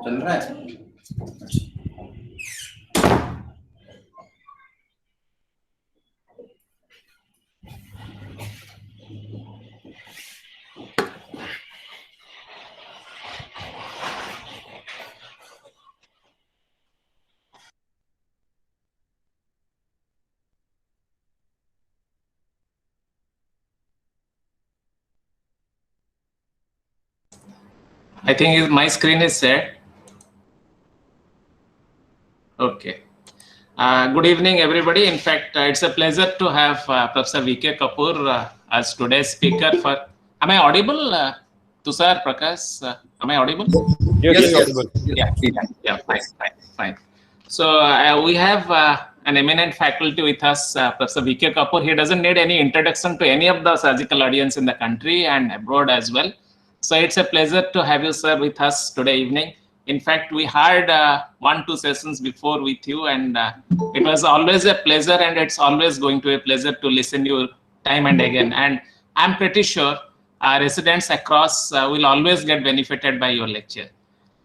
चल रहा है। I think my screen is set. Okay. Good evening, everybody. In fact, it's a pleasure to have Professor V.K. Kapoor as today's speaker for. Am I audible, Tushar, Prakash? Am I audible? Yes. Yeah. Fine. So we have an eminent faculty with us, Professor V.K. Kapoor. He doesn't need any introduction to any of the surgical audience in the country and abroad as well. So it's a pleasure to have you, sir, with us today evening. In fact, we had 1-2 sessions before with you, and it was always a pleasure, and it's always going to be a pleasure to listen to you time and again. And I'm pretty sure residents across will always get benefited by your lecture.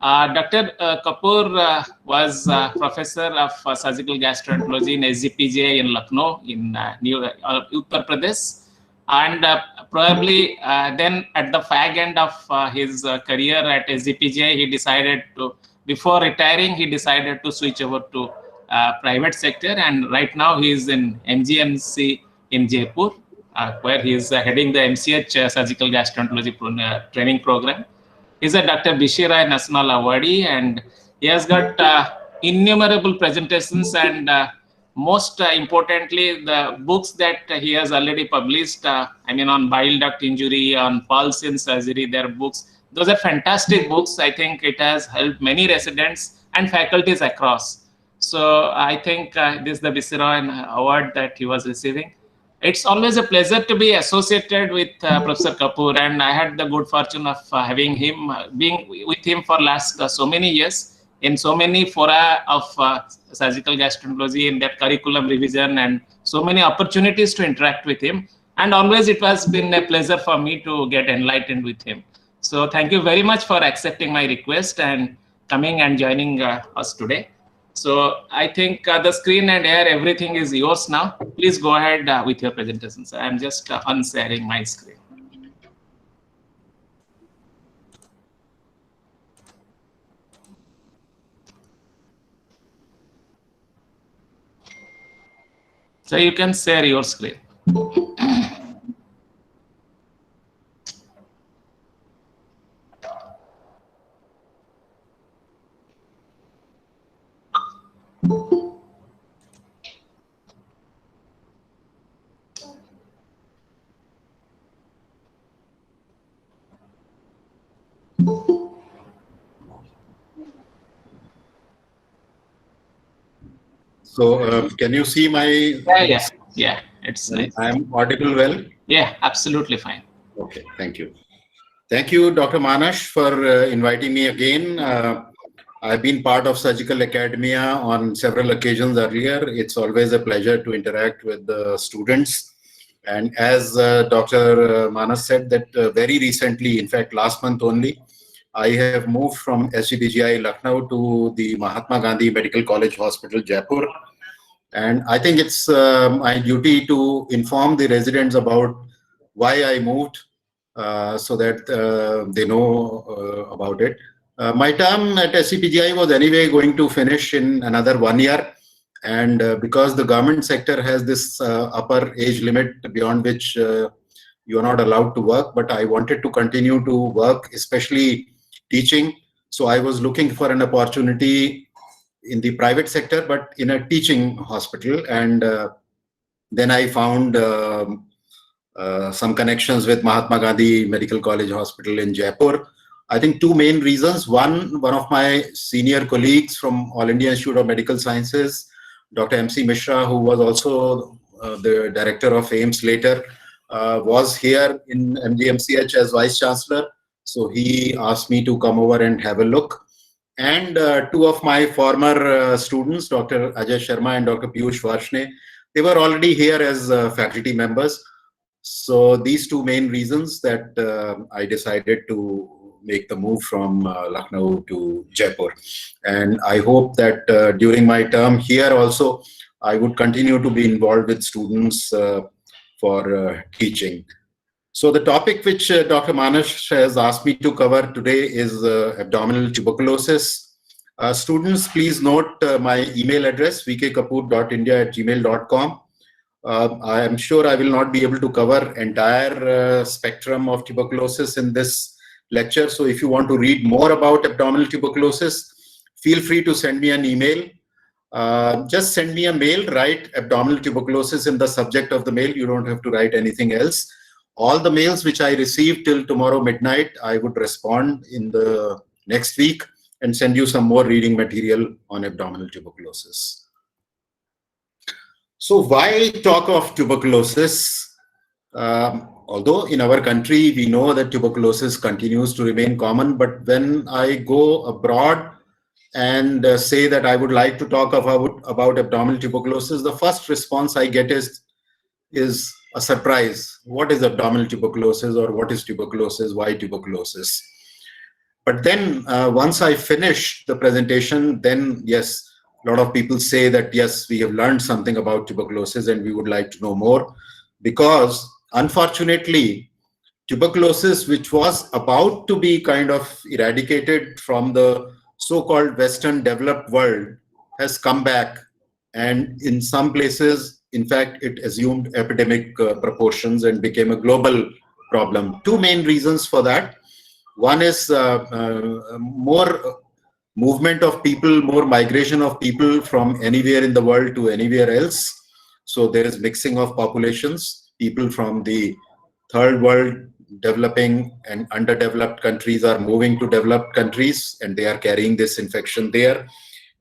Dr. Kapoor was professor of surgical gastroenterology in SGPGI in Lucknow in Uttar Pradesh. And probably then at the fag end of his career at SGPGI, he decided to, before retiring, he decided to switch over to private sector. And right now he is in MGMC in Jaipur, where he is heading the MCH surgical gastroenterology training program. He's a Dr. Bishi Rai National Awardee, and he has got innumerable presentations and most importantly, the books that he has already published, on bile duct injury, on pulse in surgery, their books. Those are fantastic books. I think it has helped many residents and faculties across. So I think this is the Bishi Rai Award that he was receiving. It's always a pleasure to be associated with Professor Kapoor, and I had the good fortune of having him, being with him for last so many years in so many fora of surgical gastroenterology in that curriculum revision and so many opportunities to interact with him. And always it has been a pleasure for me to get enlightened with him. So thank you very much for accepting my request and coming and joining us today. So I think the screen and air, everything is yours now. Please go ahead with your presentations. I'm just unsharing my screen. So you can share your screen. So can you see my? Yeah. It's nice. I'm audible well? Yeah, absolutely fine. Okay, thank you. Thank you, Dr. Manash, for inviting me again. I've been part of Surgical Academia on several occasions earlier. It's always a pleasure to interact with the students. And as Dr. Manas said, that very recently, in fact, last month only, I have moved from SGPGI Lucknow to the Mahatma Gandhi Medical College Hospital, Jaipur. And I think it's my duty to inform the residents about why I moved so that they know about it. My term at SGPGI was anyway going to finish in another 1 year. And because the government sector has this upper age limit beyond which you are not allowed to work, but I wanted to continue to work, especially teaching. So I was looking for an opportunity in the private sector, but in a teaching hospital. And then I found some connections with Mahatma Gandhi Medical College Hospital in Jaipur. I think two main reasons. One of my senior colleagues from All India Institute of Medical Sciences, Dr. M.C. Mishra, who was also the director of AIIMS later, was here in MGMCH as Vice Chancellor. So he asked me to come over and have a look. And two of my former students, Dr. Ajay Sharma and Dr. Piyush Varshne, they were already here as faculty members. So these two main reasons that I decided to make the move from Lucknow to Jaipur. And I hope that during my term here also, I would continue to be involved with students for teaching. So the topic which Dr. Manas has asked me to cover today is abdominal tuberculosis. Students, please note my email address, vkkapoor.india@gmail.com. I am sure I will not be able to cover entire spectrum of tuberculosis in this lecture. So if you want to read more about abdominal tuberculosis, feel free to send me an email. Just send me a mail, write abdominal tuberculosis in the subject of the mail. You don't have to write anything else. All the mails which I receive till tomorrow midnight, I would respond in the next week and send you some more reading material on abdominal tuberculosis. So why talk of tuberculosis? Although in our country, we know that tuberculosis continues to remain common, but when I go abroad and say that I would like to talk about abdominal tuberculosis, the first response I get is a surprise. What is abdominal tuberculosis, or what is tuberculosis? Why tuberculosis? But then once I finish the presentation, then yes, a lot of people say that yes, we have learned something about tuberculosis and we would like to know more, because unfortunately, tuberculosis, which was about to be kind of eradicated from the so-called Western developed world, has come back, and in some places, in fact, it assumed epidemic proportions and became a global problem. Two main reasons for that. One is more movement of people, more migration of people from anywhere in the world to anywhere else. So there is mixing of populations. People from the third world, developing and underdeveloped countries are moving to developed countries, and they are carrying this infection there.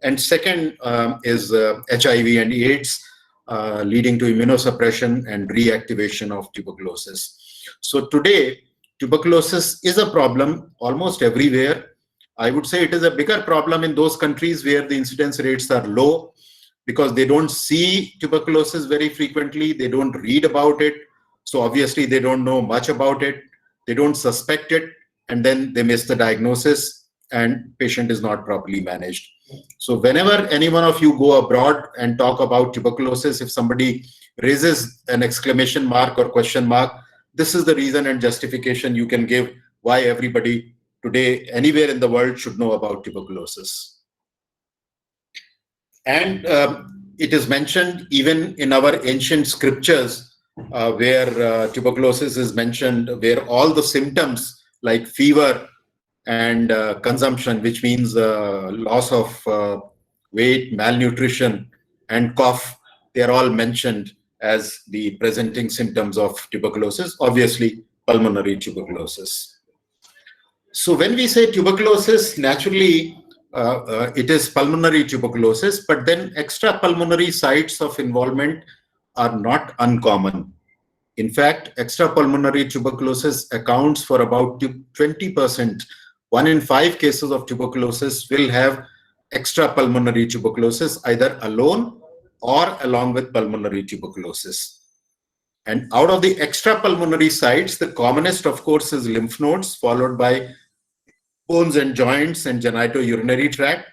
And second is HIV and AIDS, leading to immunosuppression and reactivation of tuberculosis. So today, tuberculosis is a problem almost everywhere. I would say it is a bigger problem in those countries where the incidence rates are low, because they don't see tuberculosis very frequently, they don't read about it, so obviously they don't know much about it, they don't suspect it, and then they miss the diagnosis and patient is not properly managed. So whenever any one of you go abroad and talk about tuberculosis, if somebody raises an exclamation mark or question mark, this is the reason and justification you can give why everybody today anywhere in the world should know about tuberculosis. And it is mentioned even in our ancient scriptures where tuberculosis is mentioned, where all the symptoms like fever and consumption, which means loss of weight, malnutrition, and cough, they are all mentioned as the presenting symptoms of tuberculosis, obviously pulmonary tuberculosis. So when we say tuberculosis, naturally it is pulmonary tuberculosis, but then extrapulmonary sites of involvement are not uncommon. In fact, extrapulmonary tuberculosis accounts for about 20%. 1 in 5 cases of tuberculosis will have extrapulmonary tuberculosis, either alone or along with pulmonary tuberculosis. And out of the extrapulmonary sites, the commonest, of course, is lymph nodes, followed by bones and joints and genitourinary tract.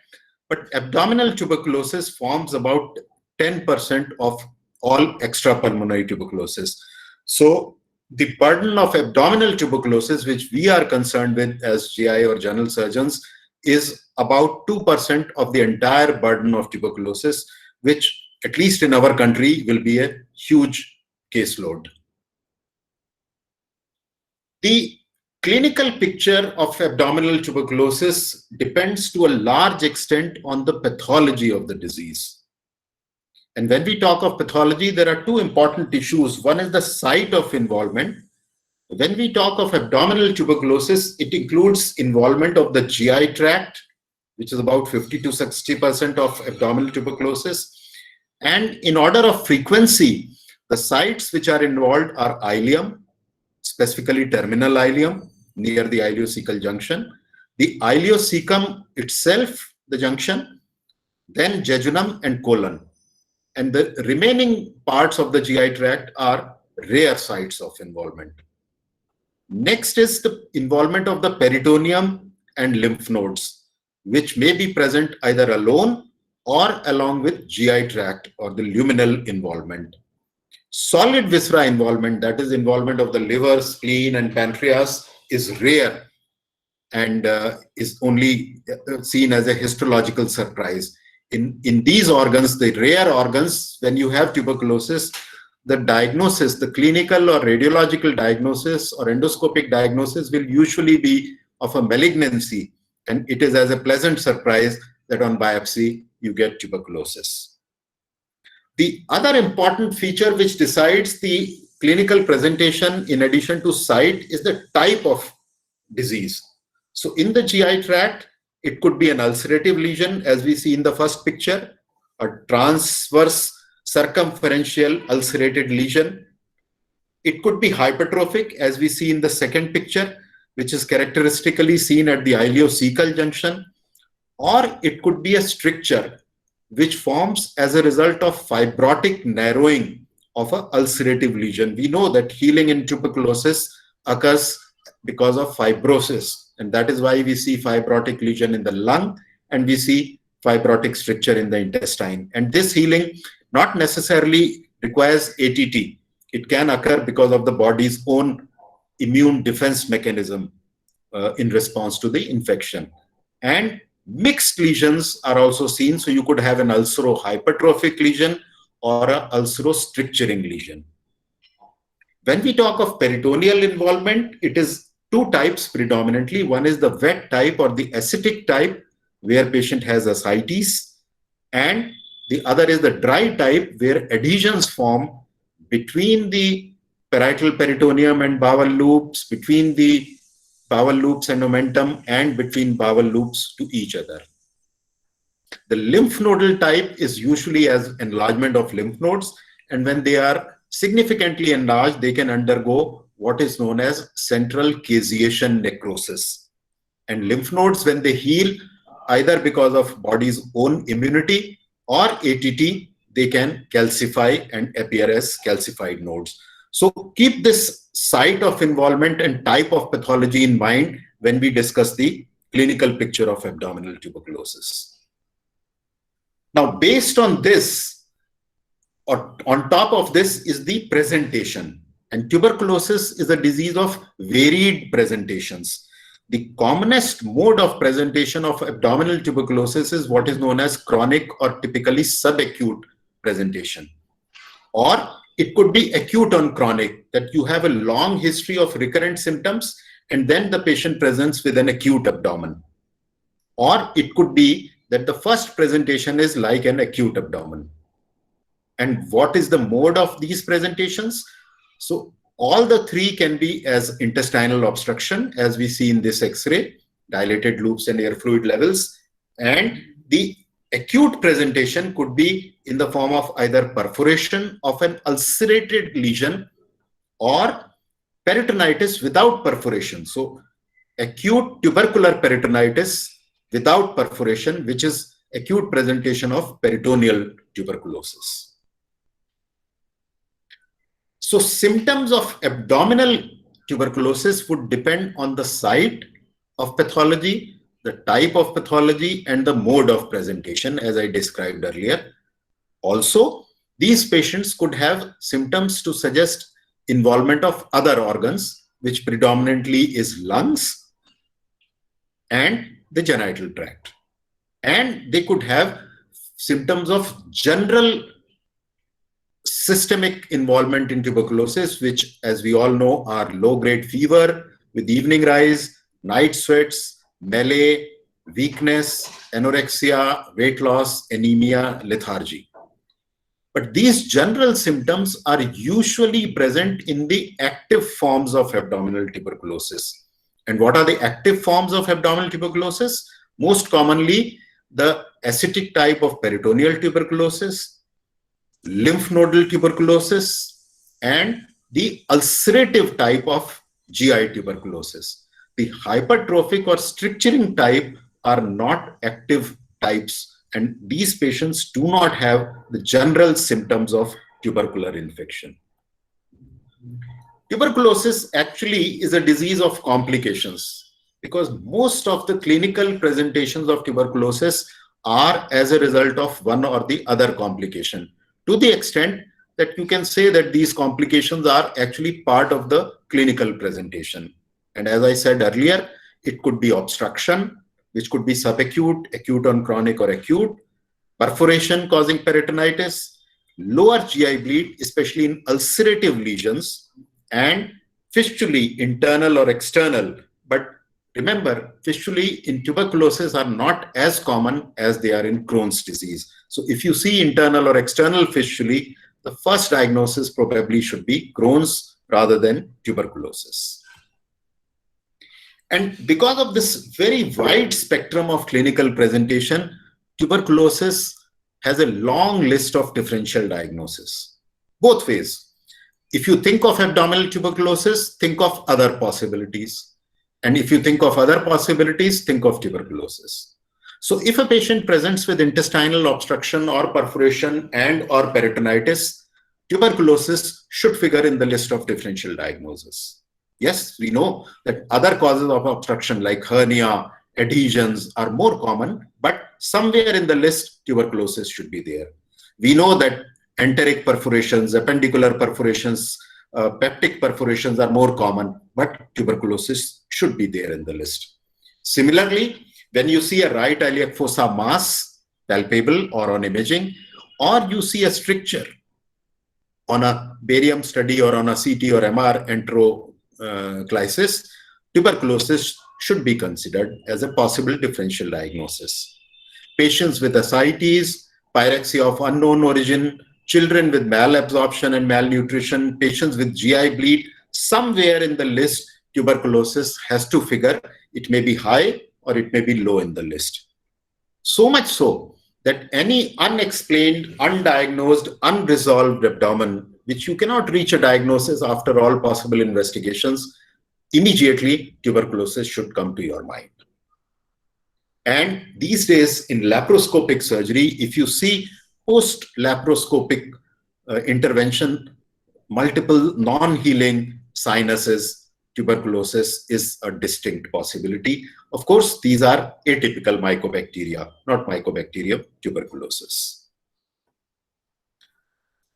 But abdominal tuberculosis forms about 10% of all extrapulmonary tuberculosis. So the burden of abdominal tuberculosis, which we are concerned with as GI or general surgeons, is about 2% of the entire burden of tuberculosis, which at least in our country will be a huge caseload. The clinical picture of abdominal tuberculosis depends to a large extent on the pathology of the disease. And when we talk of pathology, there are two important issues. One is the site of involvement. When we talk of abdominal tuberculosis, it includes involvement of the GI tract, which is about 50 to 60% of abdominal tuberculosis. And in order of frequency, the sites which are involved are ileum, specifically terminal ileum, near the ileocecal junction, the ileocecum itself, the junction, then jejunum and colon. And the remaining parts of the GI tract are rare sites of involvement. Next is the involvement of the peritoneum and lymph nodes, which may be present either alone or along with GI tract or the luminal involvement. Solid viscera involvement, that is involvement of the liver, spleen and pancreas, is rare and is only seen as a histological surprise. In these organs, the rare organs, when you have tuberculosis, the diagnosis, the clinical or radiological diagnosis or endoscopic diagnosis will usually be of a malignancy, and it is as a pleasant surprise that on biopsy you get tuberculosis. The other important feature which decides the clinical presentation in addition to site is the type of disease. So in the GI tract, it could be an ulcerative lesion, as we see in the first picture, a transverse circumferential ulcerated lesion. It could be hypertrophic, as we see in the second picture, which is characteristically seen at the ileocecal junction, or it could be a stricture which forms as a result of fibrotic narrowing of an ulcerative lesion. We know that healing in tuberculosis occurs because of fibrosis, and that is why we see fibrotic lesion in the lung and we see fibrotic stricture in the intestine. And this healing not necessarily requires ATT. It can occur because of the body's own immune defense mechanism in response to the infection. And mixed lesions are also seen. So you could have an ulcero-hypertrophic lesion or an ulcero-stricturing lesion. When we talk of peritoneal involvement, it is two types predominantly. One is the wet type or the ascitic type, where patient has ascites, and the other is the dry type, where adhesions form between the parietal peritoneum and bowel loops, between the bowel loops and omentum, and between bowel loops to each other. The lymph nodal type is usually as enlargement of lymph nodes, and when they are significantly enlarged, they can undergo what is known as central caseation necrosis. And lymph nodes, when they heal, either because of body's own immunity or ATT, they can calcify and appear as calcified nodes. So keep this site of involvement and type of pathology in mind when we discuss the clinical picture of abdominal tuberculosis. Now, based on this, or on top of this, is the presentation. And tuberculosis is a disease of varied presentations. The commonest mode of presentation of abdominal tuberculosis is what is known as chronic or typically subacute presentation. Or it could be acute on chronic, that you have a long history of recurrent symptoms and then the patient presents with an acute abdomen. Or it could be that the first presentation is like an acute abdomen. And what is the mode of these presentations? So all the three can be as intestinal obstruction, as we see in this X-ray, dilated loops and air fluid levels. And the acute presentation could be in the form of either perforation of an ulcerated lesion or peritonitis without perforation. So acute tubercular peritonitis without perforation, which is acute presentation of peritoneal tuberculosis. So symptoms of abdominal tuberculosis would depend on the site of pathology, the type of pathology, and the mode of presentation, as I described earlier. Also, these patients could have symptoms to suggest involvement of other organs, which predominantly is lungs and the genital tract. And they could have symptoms of general systemic involvement in tuberculosis, which, as we all know, are low-grade fever with evening rise, night sweats, malaise, weakness, anorexia, weight loss, anemia, lethargy. But these general symptoms are usually present in the active forms of abdominal tuberculosis. And what are the active forms of abdominal tuberculosis? Most commonly, the ascitic type of peritoneal tuberculosis, lymph nodal tuberculosis, and the ulcerative type of GI tuberculosis. The hypertrophic or stricturing type are not active types, and these patients do not have the general symptoms of tubercular infection. tuberculosis actually is a disease of complications, because most of the clinical presentations of tuberculosis are as a result of one or the other complication, to the extent that you can say that these complications are actually part of the clinical presentation. And as I said earlier, it could be obstruction, which could be subacute, acute on chronic, or acute, perforation causing peritonitis, lower GI bleed, especially in ulcerative lesions, and fistulae, internal or external. But remember, fistulae in tuberculosis are not as common as they are in Crohn's disease. So if you see internal or external fistulae, the first diagnosis probably should be Crohn's rather than tuberculosis. And because of this very wide spectrum of clinical presentation, tuberculosis has a long list of differential diagnoses, both ways. If you think of abdominal tuberculosis, think of other possibilities. And if you think of other possibilities, think of tuberculosis. So if a patient presents with intestinal obstruction or perforation and or peritonitis, tuberculosis should figure in the list of differential diagnoses. Yes, we know that other causes of obstruction like hernia, adhesions are more common, but somewhere in the list, tuberculosis should be there. We know that enteric perforations, appendicular perforations, peptic perforations are more common, but tuberculosis should be there in the list. Similarly, when you see a right iliac fossa mass, palpable or on imaging, or you see a stricture on a barium study or on a CT or MR enteroclysis, tuberculosis should be considered as a possible differential diagnosis. Patients with ascites, pyrexia of unknown origin, children with malabsorption and malnutrition, patients with GI bleed, somewhere in the list, tuberculosis has to figure. It may be high or it may be low in the list. So much so that any unexplained, undiagnosed, unresolved abdomen, which you cannot reach a diagnosis after all possible investigations, immediately tuberculosis should come to your mind. And these days in laparoscopic surgery, if you see post-laparoscopic intervention, multiple non-healing sinuses, tuberculosis is a distinct possibility. Of course, these are atypical mycobacteria, not Mycobacterium tuberculosis.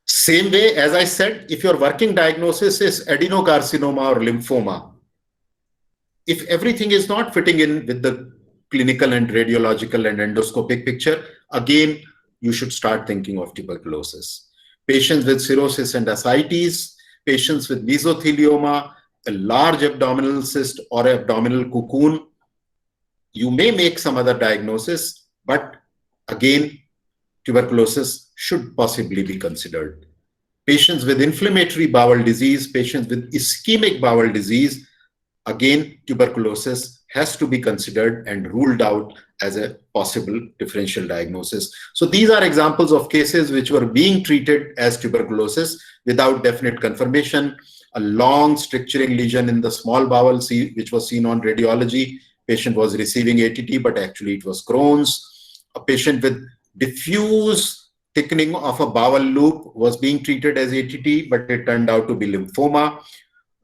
Same way, as I said, if your working diagnosis is adenocarcinoma or lymphoma, if everything is not fitting in with the clinical and radiological and endoscopic picture, again, you should start thinking of tuberculosis. Patients with cirrhosis and ascites, patients with mesothelioma, a large abdominal cyst or abdominal cocoon, you may make some other diagnosis, but again, tuberculosis should possibly be considered. Patients with inflammatory bowel disease, patients with ischemic bowel disease, again, tuberculosis has to be considered and ruled out as a possible differential diagnosis. So these are examples of cases which were being treated as tuberculosis without definite confirmation. A long stricturing lesion in the small bowel, which was seen on radiology. Patient was receiving ATT, but actually it was Crohn's. A patient with diffuse thickening of a bowel loop was being treated as ATT, but it turned out to be lymphoma.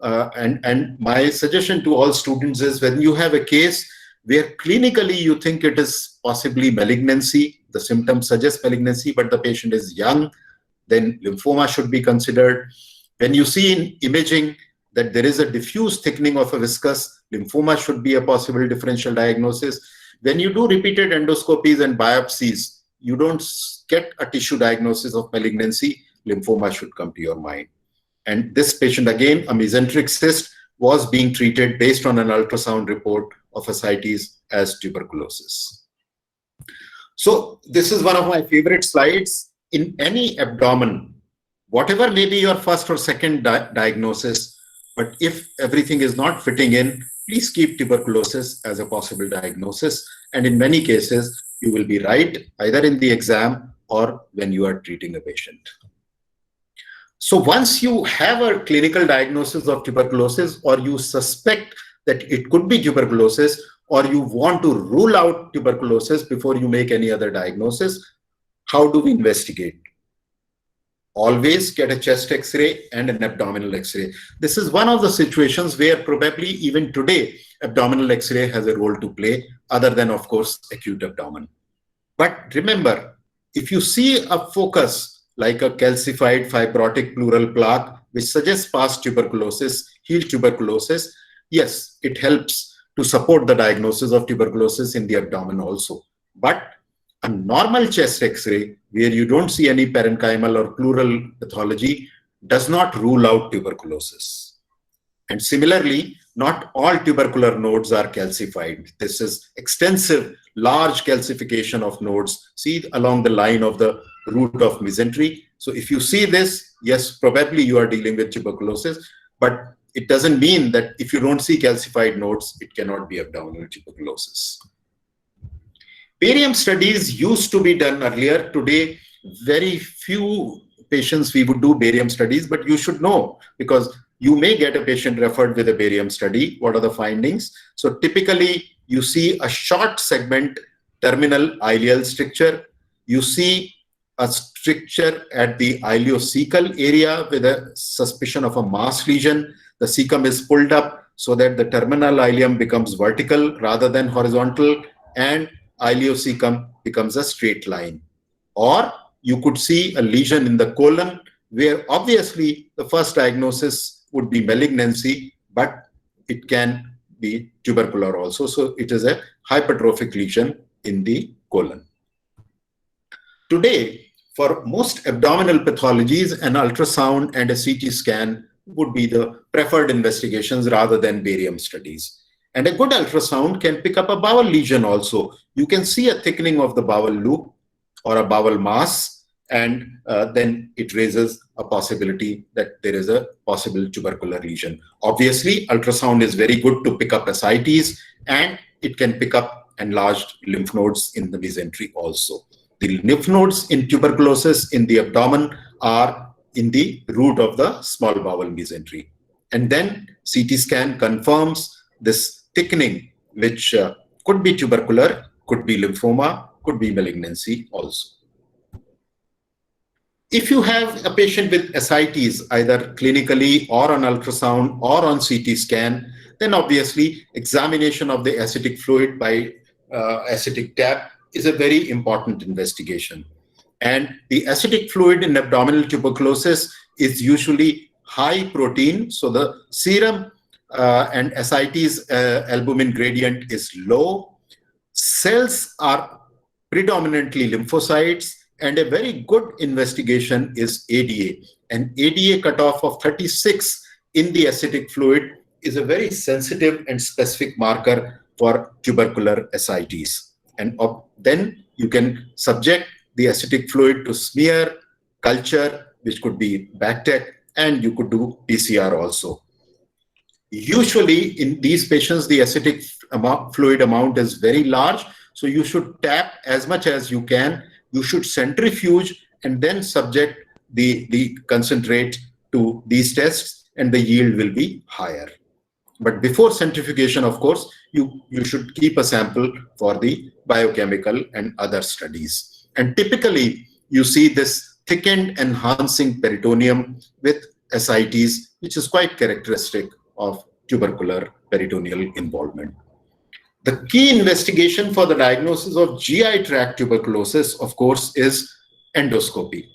And my suggestion to all students is, when you have a case where clinically you think it is possibly malignancy, the symptoms suggest malignancy, but the patient is young, then lymphoma should be considered. When you see in imaging that there is a diffuse thickening of a viscus, lymphoma should be a possible differential diagnosis. When you do repeated endoscopies and biopsies, you don't get a tissue diagnosis of malignancy, lymphoma should come to your mind. And this patient, again, a mesenteric cyst, was being treated based on an ultrasound report of ascites as tuberculosis. So this is one of my favorite slides. In any abdomen, whatever may be your first or second diagnosis, but if everything is not fitting in, please keep tuberculosis as a possible diagnosis. And in many cases, you will be right, either in the exam or when you are treating a patient. So once you have a clinical diagnosis of tuberculosis, or you suspect that it could be tuberculosis, or you want to rule out tuberculosis before you make any other diagnosis, how do we investigate? always get a chest X-ray and an abdominal X-ray. This is one of the situations where probably even today, abdominal X-ray has a role to play, other than, of course, acute abdomen. But remember, if you see a focus like a calcified fibrotic pleural plaque, which suggests past tuberculosis, healed tuberculosis, yes, it helps to support the diagnosis of tuberculosis in the abdomen also. But a normal chest X-ray, where you don't see any parenchymal or pleural pathology, does not rule out tuberculosis. And similarly, not all tubercular nodes are calcified. This is extensive, large calcification of nodes. See along the line of the root of mesentery. So if you see this, yes, probably you are dealing with tuberculosis, but it doesn't mean that if you don't see calcified nodes, it cannot be abdominal tuberculosis. Barium studies used to be done earlier. Today, very few patients we would do barium studies, but you should know, because you may get a patient referred with a barium study. What are the findings? So typically, you see a short segment terminal ileal stricture. You see a stricture at the ileocecal area with a suspicion of a mass lesion. The cecum is pulled up so that the terminal ileum becomes vertical rather than horizontal, and ileocecum becomes a straight line. Or you could see a lesion in the colon, where obviously the first diagnosis would be malignancy, but it can be tubercular also. So it is a hypertrophic lesion in the colon. Today, for most abdominal pathologies, an ultrasound and a CT scan would be the preferred investigations rather than barium studies. And a good ultrasound can pick up a bowel lesion also. You can see a thickening of the bowel loop or a bowel mass, and then it raises a possibility that there is a possible tubercular lesion. Obviously, ultrasound is very good to pick up ascites, and it can pick up enlarged lymph nodes in the mesentery also. The lymph nodes in tuberculosis in the abdomen are in the root of the small bowel mesentery. And then CT scan confirms this thickening, which could be tubercular, could be lymphoma, could be malignancy also. If you have a patient with ascites, either clinically or on ultrasound or on CT scan, then obviously examination of the ascitic fluid by ascitic tap is a very important investigation. And the ascitic fluid in abdominal tuberculosis is usually high protein. So the serum and ascites albumin gradient is low. Cells are predominantly lymphocytes, and a very good investigation is ADA. An ADA cutoff of 36 in the ascitic fluid is a very sensitive and specific marker for tubercular ascites. And then you can subject the ascitic fluid to smear, culture, which could be BACTEC, and you could do PCR also. Usually in these patients, the ascitic fluid amount is very large, so you should tap as much as you can. You should centrifuge and then subject the concentrate to these tests, and the yield will be higher. But before centrifugation, of course, you should keep a sample for the biochemical and other studies. And typically, you see this thickened enhancing peritoneum with ascites, which is quite characteristic of tubercular peritoneal involvement. The key investigation for the diagnosis of GI tract tuberculosis, of course, is endoscopy.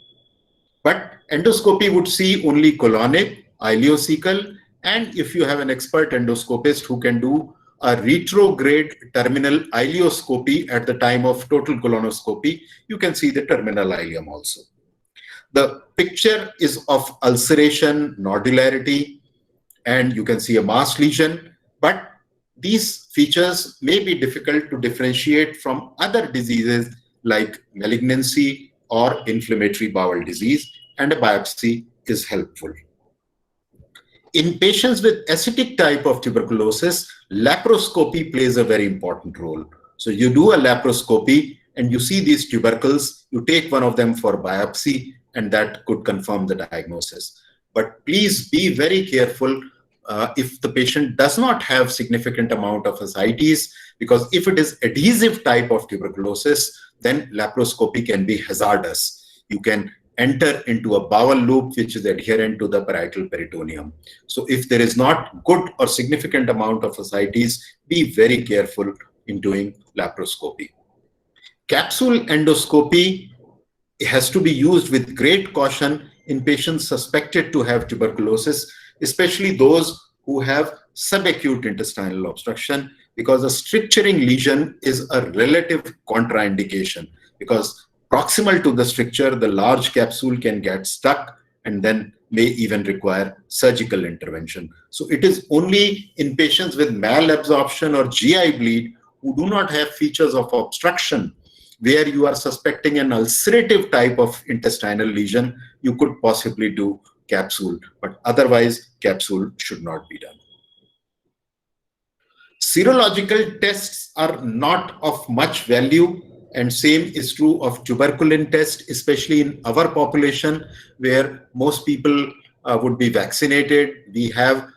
But endoscopy would see only colonic, ileocecal, and if you have an expert endoscopist who can do a retrograde terminal ileoscopy at the time of total colonoscopy, you can see the terminal ileum also. The picture is of ulceration, nodularity, and you can see a mass lesion, but these features may be difficult to differentiate from other diseases like malignancy or inflammatory bowel disease, and a biopsy is helpful. In patients with ascitic type of tuberculosis, laparoscopy plays a very important role. So you do a laparoscopy and you see these tubercles, you take one of them for biopsy, and that could confirm the diagnosis. But please be very careful if the patient does not have significant amount of ascites, because if it is adhesive type of tuberculosis, then laparoscopy can be hazardous. You can enter into a bowel loop which is adherent to the parietal peritoneum. So if there is not good or significant amount of ascites, be very careful in doing laparoscopy. Capsule endoscopy has to be used with great caution in patients suspected to have tuberculosis, especially those who have subacute intestinal obstruction, because a stricturing lesion is a relative contraindication, because proximal to the stricture, the large capsule can get stuck and then may even require surgical intervention. So it is only in patients with malabsorption or GI bleed who do not have features of obstruction, where you are suspecting an ulcerative type of intestinal lesion, you could possibly do capsule, but otherwise capsule should not be done. Serological tests are not of much value, and same is true of tuberculin test, especially in our population where most people would be vaccinated. We have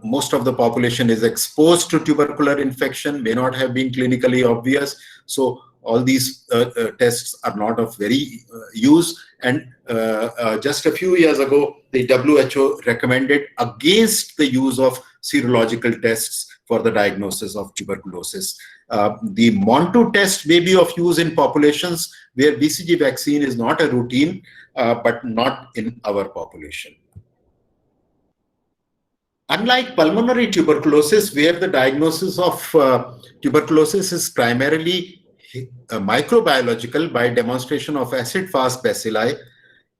most of the population is exposed to tubercular infection, may not have been clinically obvious. So all these tests are not of very use. And just a few years ago, the WHO recommended against the use of serological tests for the diagnosis of tuberculosis. The Montu test may be of use in populations where BCG vaccine is not a routine, but not in our population. Unlike pulmonary tuberculosis, where the diagnosis of tuberculosis is primarily microbiological by demonstration of acid-fast bacilli,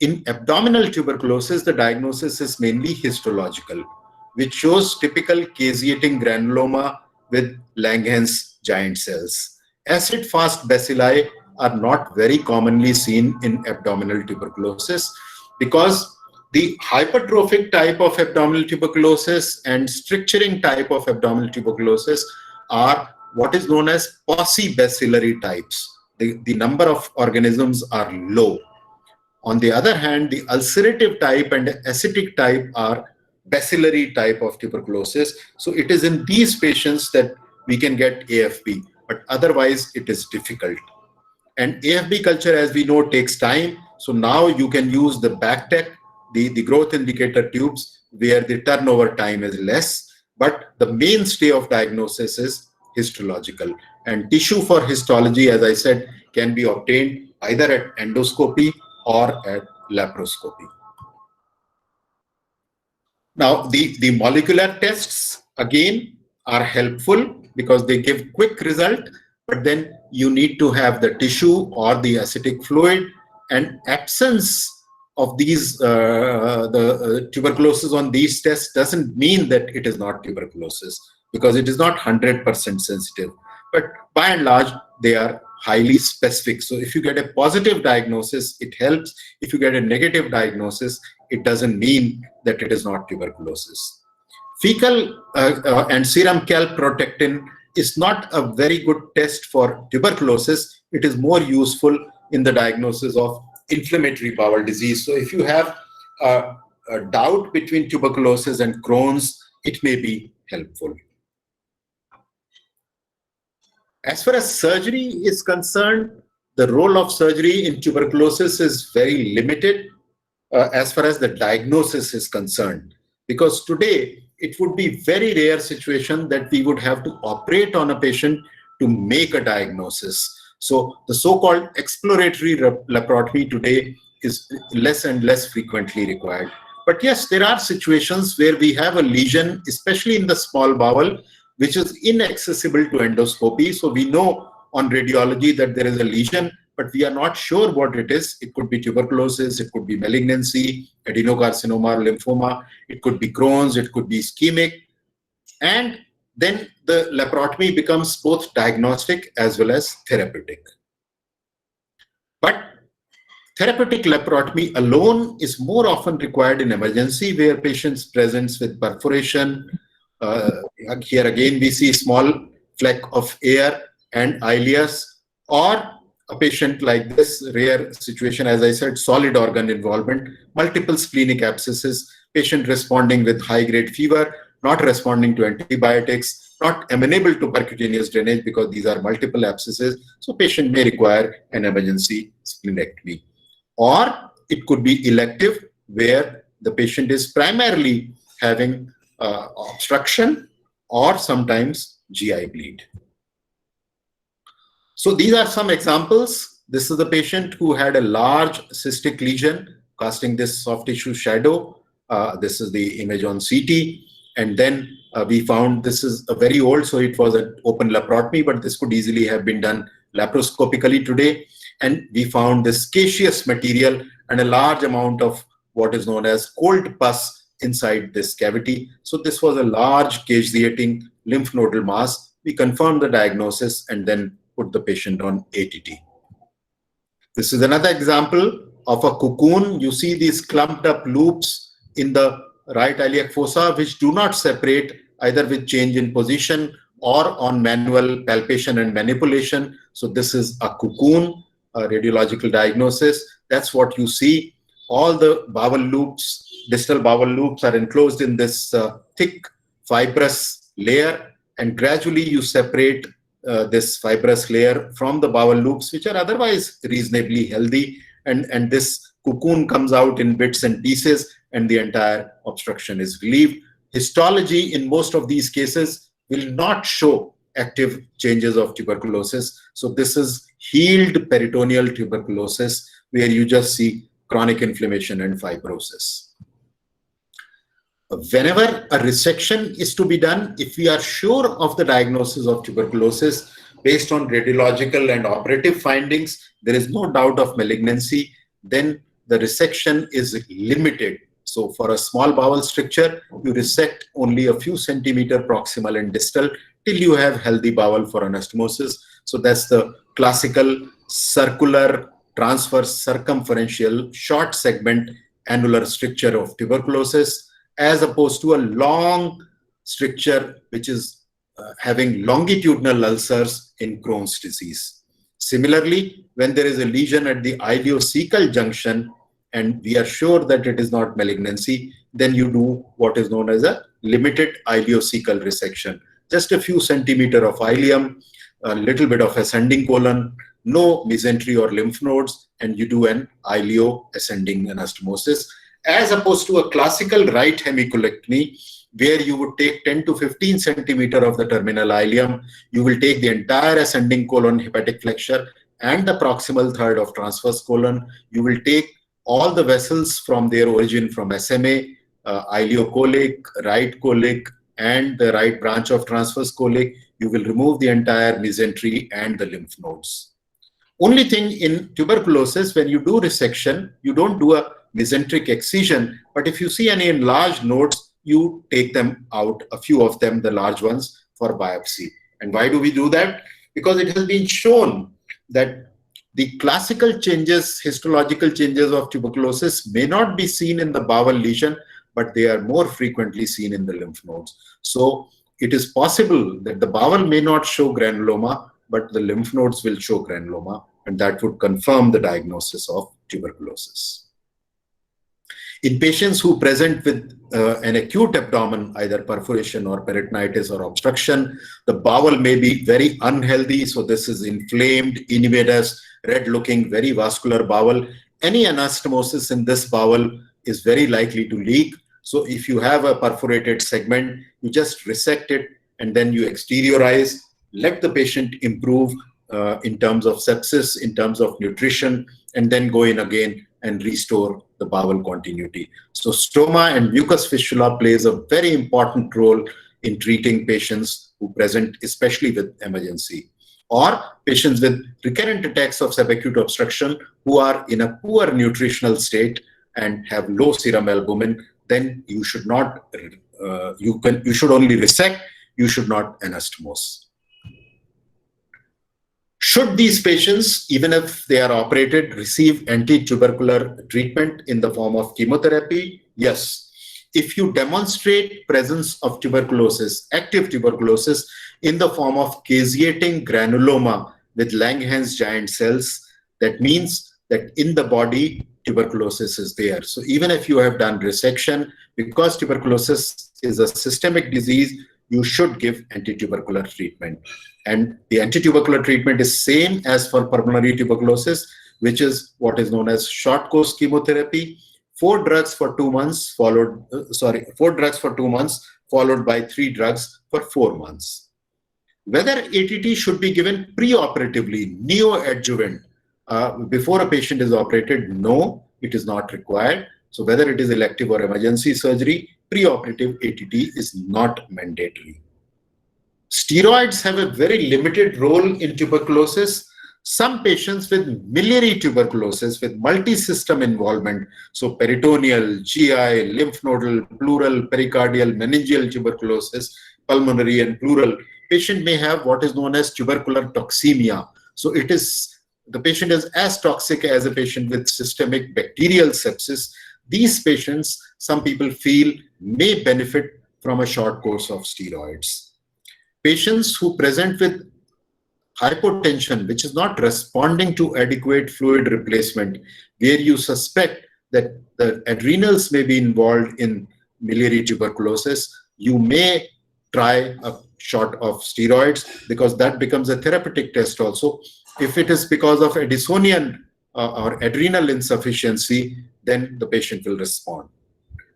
in abdominal tuberculosis, the diagnosis is mainly histological, which shows typical caseating granuloma with Langerhans giant cells. Acid-fast bacilli are not very commonly seen in abdominal tuberculosis because the hypertrophic type of abdominal tuberculosis and stricturing type of abdominal tuberculosis are what is known as paucibacillary types. The number of organisms are low. On the other hand, the ulcerative type and ascitic type are bacillary type of tuberculosis. So it is in these patients that we can get AFB, but otherwise it is difficult. And AFB culture, as we know, takes time. So now you can use the BACTEC, the growth indicator tubes, where the turnover time is less, but the mainstay of diagnosis is histological. And tissue for histology, as I said, can be obtained either at endoscopy or at laparoscopy. Now, the molecular tests, again, are helpful because they give quick result, but then you need to have the tissue or the ascitic fluid, and absence of these tuberculosis on these tests doesn't mean that it is not tuberculosis, because it is not 100% sensitive, but by and large they are highly specific. So if you get a positive diagnosis, it helps. If you get a negative diagnosis, it doesn't mean that it is not tuberculosis. Fecal and serum calprotectin is not a very good test for tuberculosis. It is more useful in the diagnosis of inflammatory bowel disease. So if you have a doubt between tuberculosis and Crohn's, it may be helpful. As far as surgery is concerned, the role of surgery in tuberculosis is very limited as far as the diagnosis is concerned, because today it would be very rare situation that we would have to operate on a patient to make a diagnosis. So the so-called exploratory laparotomy today is less and less frequently required. But yes, there are situations where we have a lesion, especially in the small bowel, which is inaccessible to endoscopy. So we know on radiology that there is a lesion, but we are not sure what it is. It could be tuberculosis, it could be malignancy, adenocarcinoma, or lymphoma, it could be Crohn's, it could be ischemic. And then the laparotomy becomes both diagnostic as well as therapeutic. But therapeutic laparotomy alone is more often required in emergency, where patients presents with perforation. Here again we see small fleck of air and ileus, or a patient like this, rare situation, as I said, solid organ involvement, multiple splenic abscesses, patient responding with high-grade fever, not responding to antibiotics, not amenable to percutaneous drainage because these are multiple abscesses. So patient may require an emergency splenectomy. or it could be elective, where the patient is primarily having obstruction or sometimes GI bleed. So these are some examples. This is the patient who had a large cystic lesion casting this soft tissue shadow. This is the image on CT. And then we found this is a very old, so it was an open laparotomy, but this could easily have been done laparoscopically today. And we found this caseous material and a large amount of what is known as cold pus inside this cavity. So this was a large caseating lymph nodal mass. We confirmed the diagnosis and then put the patient on ATT. This is another example of a cocoon. You see these clumped up loops in the right iliac fossa, which do not separate either with change in position or on manual palpation and manipulation. So this is a cocoon, a radiological diagnosis. That's what you see. All the bowel loops, distal bowel loops, are enclosed in this thick fibrous layer, and gradually you separate this fibrous layer from the bowel loops, which are otherwise reasonably healthy, and this cocoon comes out in bits and pieces, and the entire obstruction is relieved. Histology in most of these cases will not show active changes of tuberculosis. So this is healed peritoneal tuberculosis, where you just see chronic inflammation and fibrosis. Whenever a resection is to be done, if we are sure of the diagnosis of tuberculosis based on radiological and operative findings, there is no doubt of malignancy, then the resection is limited. So for a small bowel stricture, you resect only a few centimeters proximal and distal till you have healthy bowel for anastomosis. So that's the classical circular transverse circumferential short segment annular stricture of tuberculosis, as opposed to a long stricture which is having longitudinal ulcers in Crohn's disease. Similarly, when there is a lesion at the ileocecal junction and we are sure that it is not malignancy, then you do what is known as a limited ileocecal resection. Just a few centimeters of ileum, a little bit of ascending colon, no mesentery or lymph nodes, and you do an ileo-ascending anastomosis, as opposed to a classical right hemicolectomy, where you would take 10 to 15 centimeters of the terminal ileum. You will take the entire ascending colon hepatic flexure and the proximal third of transverse colon. You will take all the vessels from their origin from SMA, ileocolic, right colic, and the right branch of transverse colic. You will remove the entire mesentery and the lymph nodes. Only thing in tuberculosis, when you do resection, you don't do a mesenteric excision, but if you see any enlarged nodes, you take them out, a few of them, the large ones, for biopsy. And why do we do that? Because it has been shown that the classical changes, histological changes of tuberculosis may not be seen in the bowel lesion, but they are more frequently seen in the lymph nodes. So it is possible that the bowel may not show granuloma, but the lymph nodes will show granuloma, and that would confirm the diagnosis of tuberculosis. In patients who present with an acute abdomen, either perforation or peritonitis or obstruction, the bowel may be very unhealthy. So this is inflamed, edematous, red-looking, very vascular bowel. Any anastomosis in this bowel is very likely to leak. So if you have a perforated segment, you just resect it and then you exteriorize, let the patient improve in terms of sepsis, in terms of nutrition, and then go in again and restore the bowel continuity. So stoma and mucus fistula plays a very important role in treating patients who present, especially with emergency, or patients with recurrent attacks of subacute obstruction who are in a poor nutritional state and have low serum albumin. Then you should not, you should only resect, you should not anastomose. Should these patients, even if they are operated, receive anti-tubercular treatment in the form of chemotherapy? Yes. If you demonstrate presence of tuberculosis, active tuberculosis, in the form of caseating granuloma with Langerhans giant cells, that means that in the body, tuberculosis is there. So even if you have done resection, because tuberculosis is a systemic disease, you should give anti-tubercular treatment. And the anti-tubercular treatment is same as for pulmonary tuberculosis. which is what is known as short course chemotherapy. 4 drugs for 2 months followed, 4 drugs for 2 months followed by 3 drugs for 4 months. Whether ATT should be given preoperatively, neoadjuvant, before a patient is operated, no, it is not required. So whether it is elective or emergency surgery, preoperative ATT is not mandatory. Steroids have a very limited role in tuberculosis. Some patients with miliary tuberculosis with multi-system involvement, so peritoneal, GI, lymph nodal, pleural, pericardial, meningeal tuberculosis, pulmonary and pleural, patient may have what is known as tubercular toxemia. So it is, the patient is as toxic as a patient with systemic bacterial sepsis. These patients, some people feel, may benefit from a short course of steroids. Patients who present with hypotension, which is not responding to adequate fluid replacement, where you suspect that the adrenals may be involved in miliary tuberculosis, you may try a shot of steroids, because that becomes a therapeutic test also. If it is because of Addisonian or adrenal insufficiency, then the patient will respond.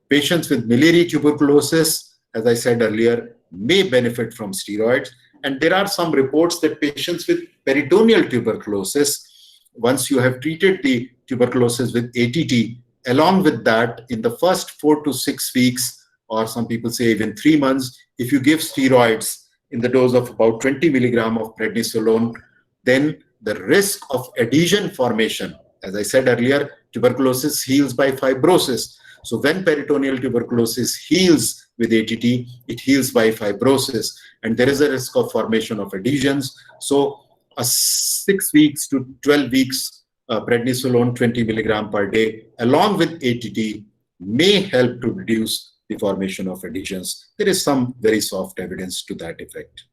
Patients with miliary tuberculosis, as I said earlier, may benefit from steroids. And there are some reports that patients with peritoneal tuberculosis, once you have treated the tuberculosis with ATT, along with that, in the first 4 to 6 weeks, or some people say even 3 months, if you give steroids in the dose of about 20 milligram of prednisolone, then the risk of adhesion formation, as I said earlier, tuberculosis heals by fibrosis. So when peritoneal tuberculosis heals with ATT, it heals by fibrosis, and there is a risk of formation of adhesions. So a 6 weeks to 12 weeks prednisolone 20 milligram per day along with ATT may help to reduce the formation of adhesions. There is some very soft evidence to that effect.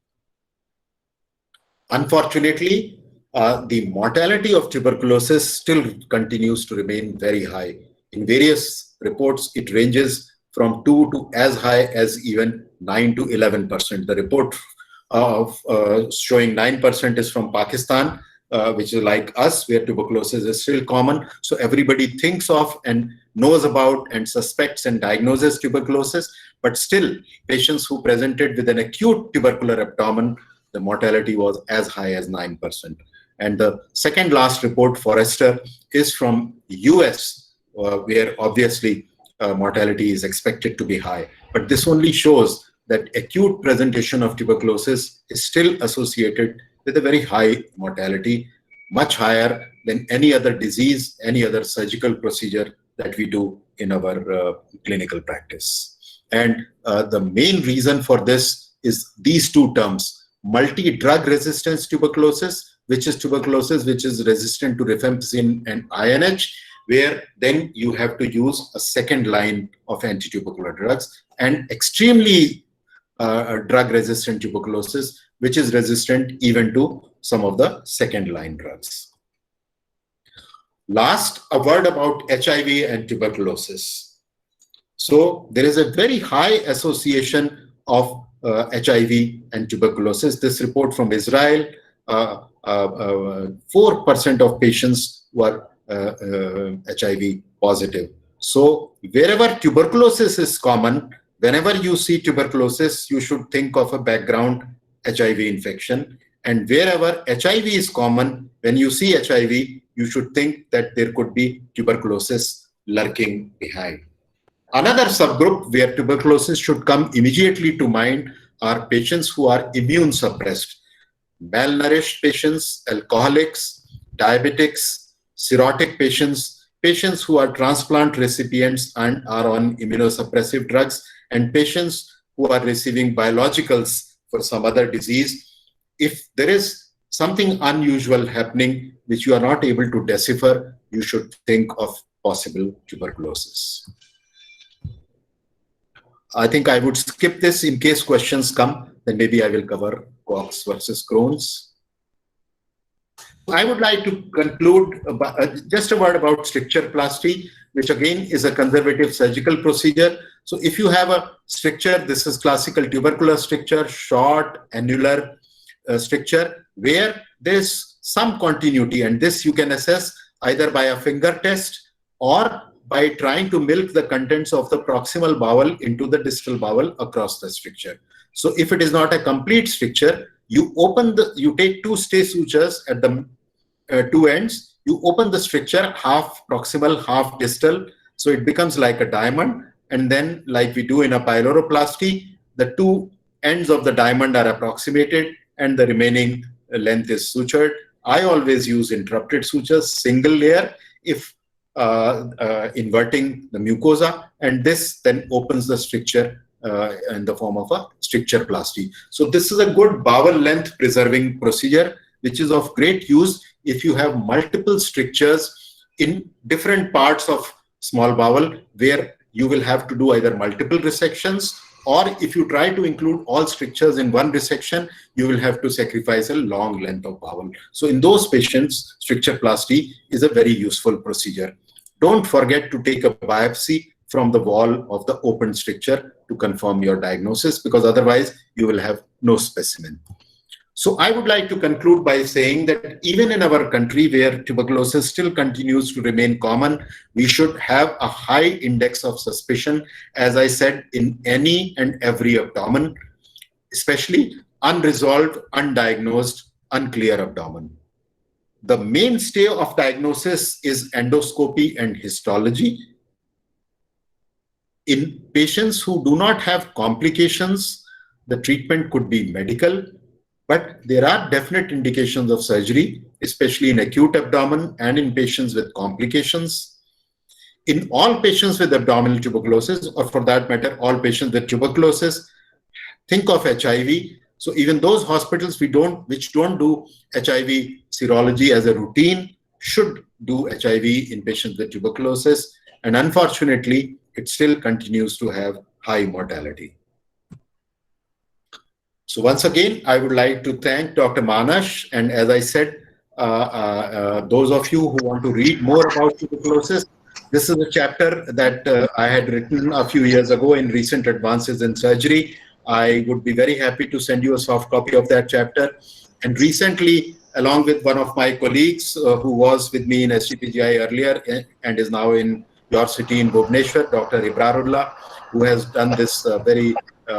Unfortunately, the mortality of tuberculosis still continues to remain very high. In various reports, it ranges from 2 to as high as even 9 to 11%. The report of showing 9% is from Pakistan, which is like us, where tuberculosis is still common. So everybody thinks of and knows about and suspects and diagnoses tuberculosis, but still patients who presented with an acute tubercular abdomen, the mortality was as high as 9%. And the second last report, Forrester, is from US, where obviously mortality is expected to be high. But this only shows that acute presentation of tuberculosis is still associated with a very high mortality, much higher than any other disease, any other surgical procedure that we do in our clinical practice. And the main reason for this is these two terms: multi-drug resistance tuberculosis, which is tuberculosis which is resistant to rifampicin and INH, where then you have to use a second line of anti-tubercular drugs, and extremely drug-resistant tuberculosis, which is resistant even to some of the second-line drugs. Last, a word about HIV and tuberculosis. So there is a very high association of HIV and tuberculosis. This report from Israel, 4% of patients were HIV positive. So wherever tuberculosis is common, whenever you see tuberculosis, you should think of a background HIV infection. And wherever HIV is common, when you see HIV, you should think that there could be tuberculosis lurking behind. Another subgroup where tuberculosis should come immediately to mind are patients who are immune suppressed. Malnourished patients, alcoholics, diabetics, cirrhotic patients, patients who are transplant recipients and are on immunosuppressive drugs, and patients who are receiving biologicals for some other disease. If there is something unusual happening which you are not able to decipher, you should think of possible tuberculosis. I think I would skip this in case questions come, then maybe I will cover Cox versus Crohn's. I would like to conclude just a word about strictureplasty, which again is a conservative surgical procedure. So if you have a stricture, this is classical tubercular stricture, short, annular stricture, where there is some continuity, and this you can assess either by a finger test or by trying to milk the contents of the proximal bowel into the distal bowel across the stricture. So if it is not a complete stricture, you take two stay sutures at the two ends, you open the stricture half proximal, half distal, so it becomes like a diamond, and then like we do in a pyloroplasty, the two ends of the diamond are approximated and the remaining length is sutured. I always use interrupted sutures, single layer, if inverting the mucosa, and this then opens the stricture in the form of a strictureplasty. So this is a good bowel length preserving procedure, which is of great use if you have multiple strictures in different parts of small bowel, where you will have to do either multiple resections, or if you try to include all strictures in one resection, you will have to sacrifice a long length of bowel. So in those patients, strictureplasty is a very useful procedure. Don't forget to take a biopsy from the wall of the open stricture to confirm your diagnosis, because otherwise you will have no specimen. So I would like to conclude by saying that even in our country, where tuberculosis still continues to remain common, we should have a high index of suspicion, as I said, in any and every abdomen, especially unresolved, undiagnosed, unclear abdomen. The mainstay of diagnosis is endoscopy and histology. In patients who do not have complications, the treatment could be medical, but there are definite indications of surgery, especially in acute abdomen and in patients with complications. In all patients with abdominal tuberculosis, or for that matter, all patients with tuberculosis, think of HIV. So even those hospitals which don't do HIV serology as a routine should do HIV in patients with tuberculosis. And unfortunately, it still continues to have high mortality. So once again, I would like to thank Dr. Manas. And as I said, those of you who want to read more about tuberculosis, this is a chapter that I had written a few years ago in Recent Advances in Surgery. I would be very happy to send you a soft copy of that chapter. And recently, along with one of my colleagues who was with me in SGPGI earlier and is now in your city in Bhubaneswar, Dr. Ibrarullah, who has done this very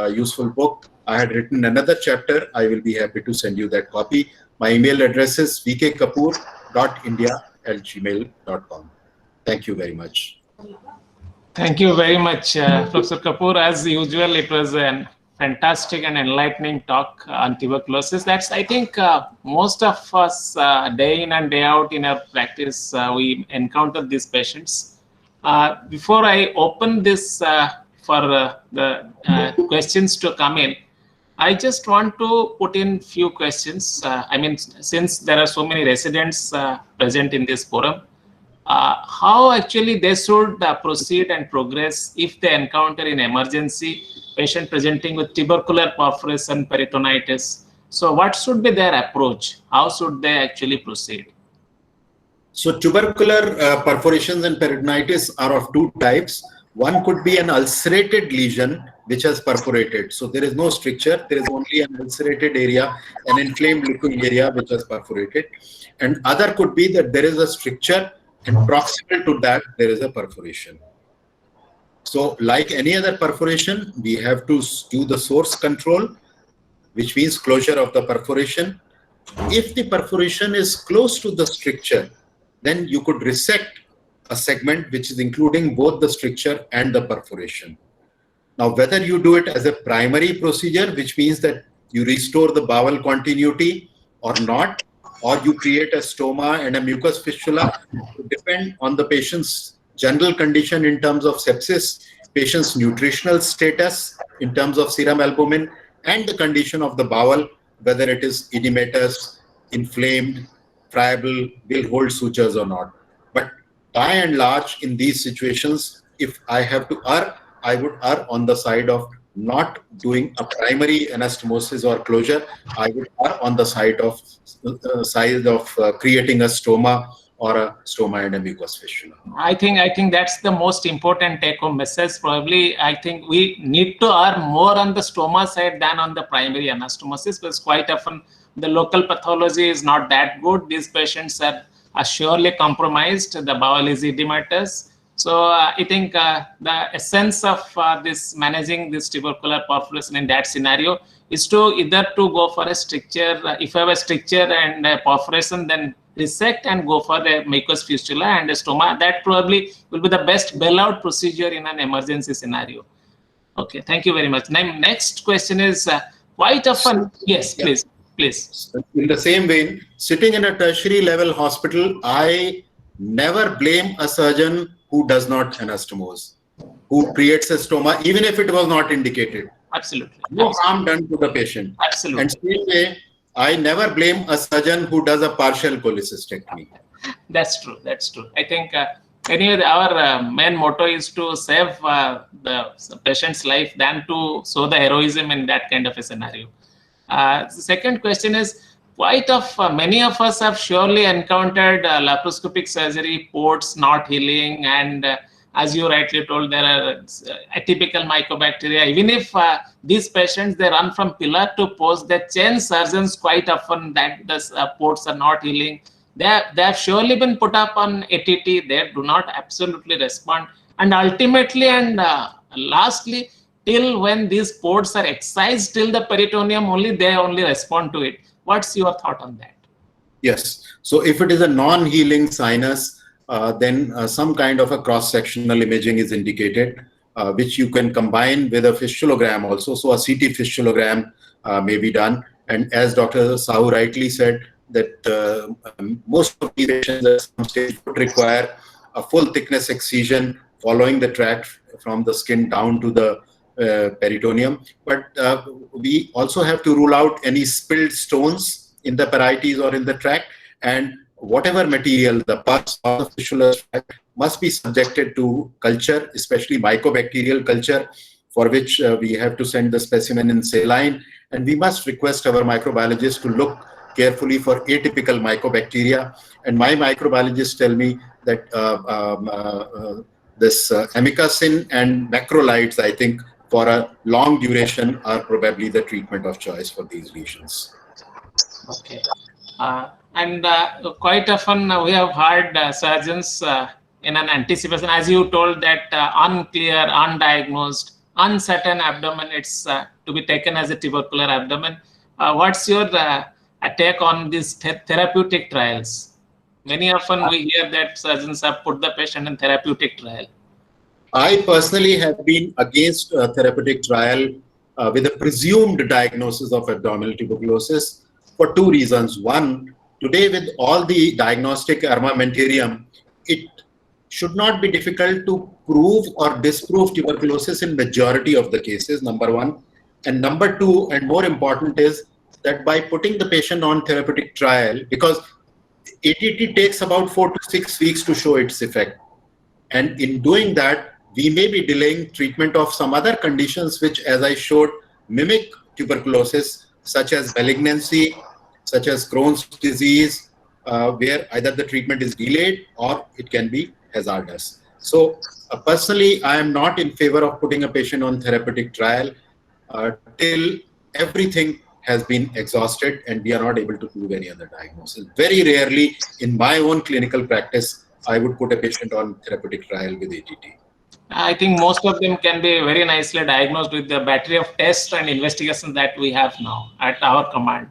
useful book, I had written another chapter. I will be happy to send you that copy. My email address is vkkapoor.india@gmail.com. Thank you very much. Thank you very much, Professor Kapoor. As usual, it was a fantastic and enlightening talk on tuberculosis. That's, I think, most of us day in and day out in our practice, we encounter these patients. Before I open this for the questions to come in, I just want to put in few questions. I mean, since there are so many residents present in this forum, how actually they should proceed and progress if they encounter in emergency patient presenting with tubercular perforation peritonitis. So what should be their approach? How should they actually proceed? So tubercular perforations and peritonitis are of two types. One could be an ulcerated lesion which has perforated. So there is no stricture, there is only an ulcerated area, an inflamed looking area which has perforated. And other could be that there is a stricture and proximal to that there is a perforation. So like any other perforation, we have to do the source control, which means closure of the perforation. If the perforation is close to the stricture, then you could resect a segment which is including both the stricture and the perforation. Now, whether you do it as a primary procedure, which means that you restore the bowel continuity or not, or you create a stoma and a mucus fistula, depend on the patient's general condition in terms of sepsis, patient's nutritional status in terms of serum albumin, and the condition of the bowel, whether it is edematous, inflamed, friable, will hold sutures or not. But by and large, in these situations, if I have to err, I would err on the side of not doing a primary anastomosis or closure. I would err on the side of creating a stoma or a stoma and a mucus fistula. I think that's the most important take-home message. Probably, I think we need to err more on the stoma side than on the primary anastomosis, because quite often the local pathology is not that good. These patients are are surely compromised. The bowel is edematous. So I think the essence of this managing this tubercular perforation in that scenario is to either to go for a stricture. If you have a stricture and a perforation, then resect and go for a mucous fistula and a stoma. That probably will be the best bailout procedure in an emergency scenario. Okay, thank you very much. Now, next question is quite often. Yes, please, please. In the same vein, sitting in a tertiary level hospital, I never blame a surgeon who does not anastomose, who creates a stoma, even if it was not indicated. Absolutely. No harm done to the patient. Absolutely. And same way, I never blame a surgeon who does a partial cholecystectomy. That's true. That's true. I think anyway, our main motto is to save the patient's life than to show the heroism in that kind of a scenario. The second question is, quite of many of us have surely encountered laparoscopic surgery, ports not healing, and as you rightly told, there are atypical mycobacteria. Even if these patients, they run from pillar to post, they change surgeons quite often that the ports are not healing. They have surely been put up on ATT. They do not absolutely respond. And ultimately and lastly, till when these ports are excised till the peritoneum, they only respond to it. What's your thought on that? Yes. So if it is a non-healing sinus, then some kind of a cross-sectional imaging is indicated, which you can combine with a fistulogram also. So a CT fistulogram may be done. And as Dr. Sahu rightly said, that most of these patients at some stage would require a full thickness excision following the tract from the skin down to the peritoneum. But we also have to rule out any spilled stones in the parietes or in the tract, and whatever material, the pus or the fistula must be subjected to culture, especially mycobacterial culture, for which we have to send the specimen in saline, and we must request our microbiologist to look carefully for atypical mycobacteria. And my microbiologists tell me that this amikacin and macrolides, I think, for a long duration are probably the treatment of choice for these lesions. Okay. And quite often we have heard surgeons in an anticipation, as you told, that unclear, undiagnosed, uncertain abdomen, it's to be taken as a tubercular abdomen. What's your take on these therapeutic trials? Many often we hear that surgeons have put the patient in therapeutic trial. I personally have been against therapeutic trial with a presumed diagnosis of abdominal tuberculosis for two reasons. One, today with all the diagnostic armamentarium, it should not be difficult to prove or disprove tuberculosis in majority of the cases, number one. And number two, and more important, is that by putting the patient on therapeutic trial, because ATT takes about 4 to 6 weeks to show its effect. And in doing that, we may be delaying treatment of some other conditions which, as I showed, mimic tuberculosis, such as malignancy, such as Crohn's disease, where either the treatment is delayed or it can be hazardous. So personally, I am not in favor of putting a patient on therapeutic trial till everything has been exhausted and we are not able to prove any other diagnosis. Very rarely in my own clinical practice, I would put a patient on therapeutic trial with ATT. I think most of them can be very nicely diagnosed with the battery of tests and investigations that we have now at our command.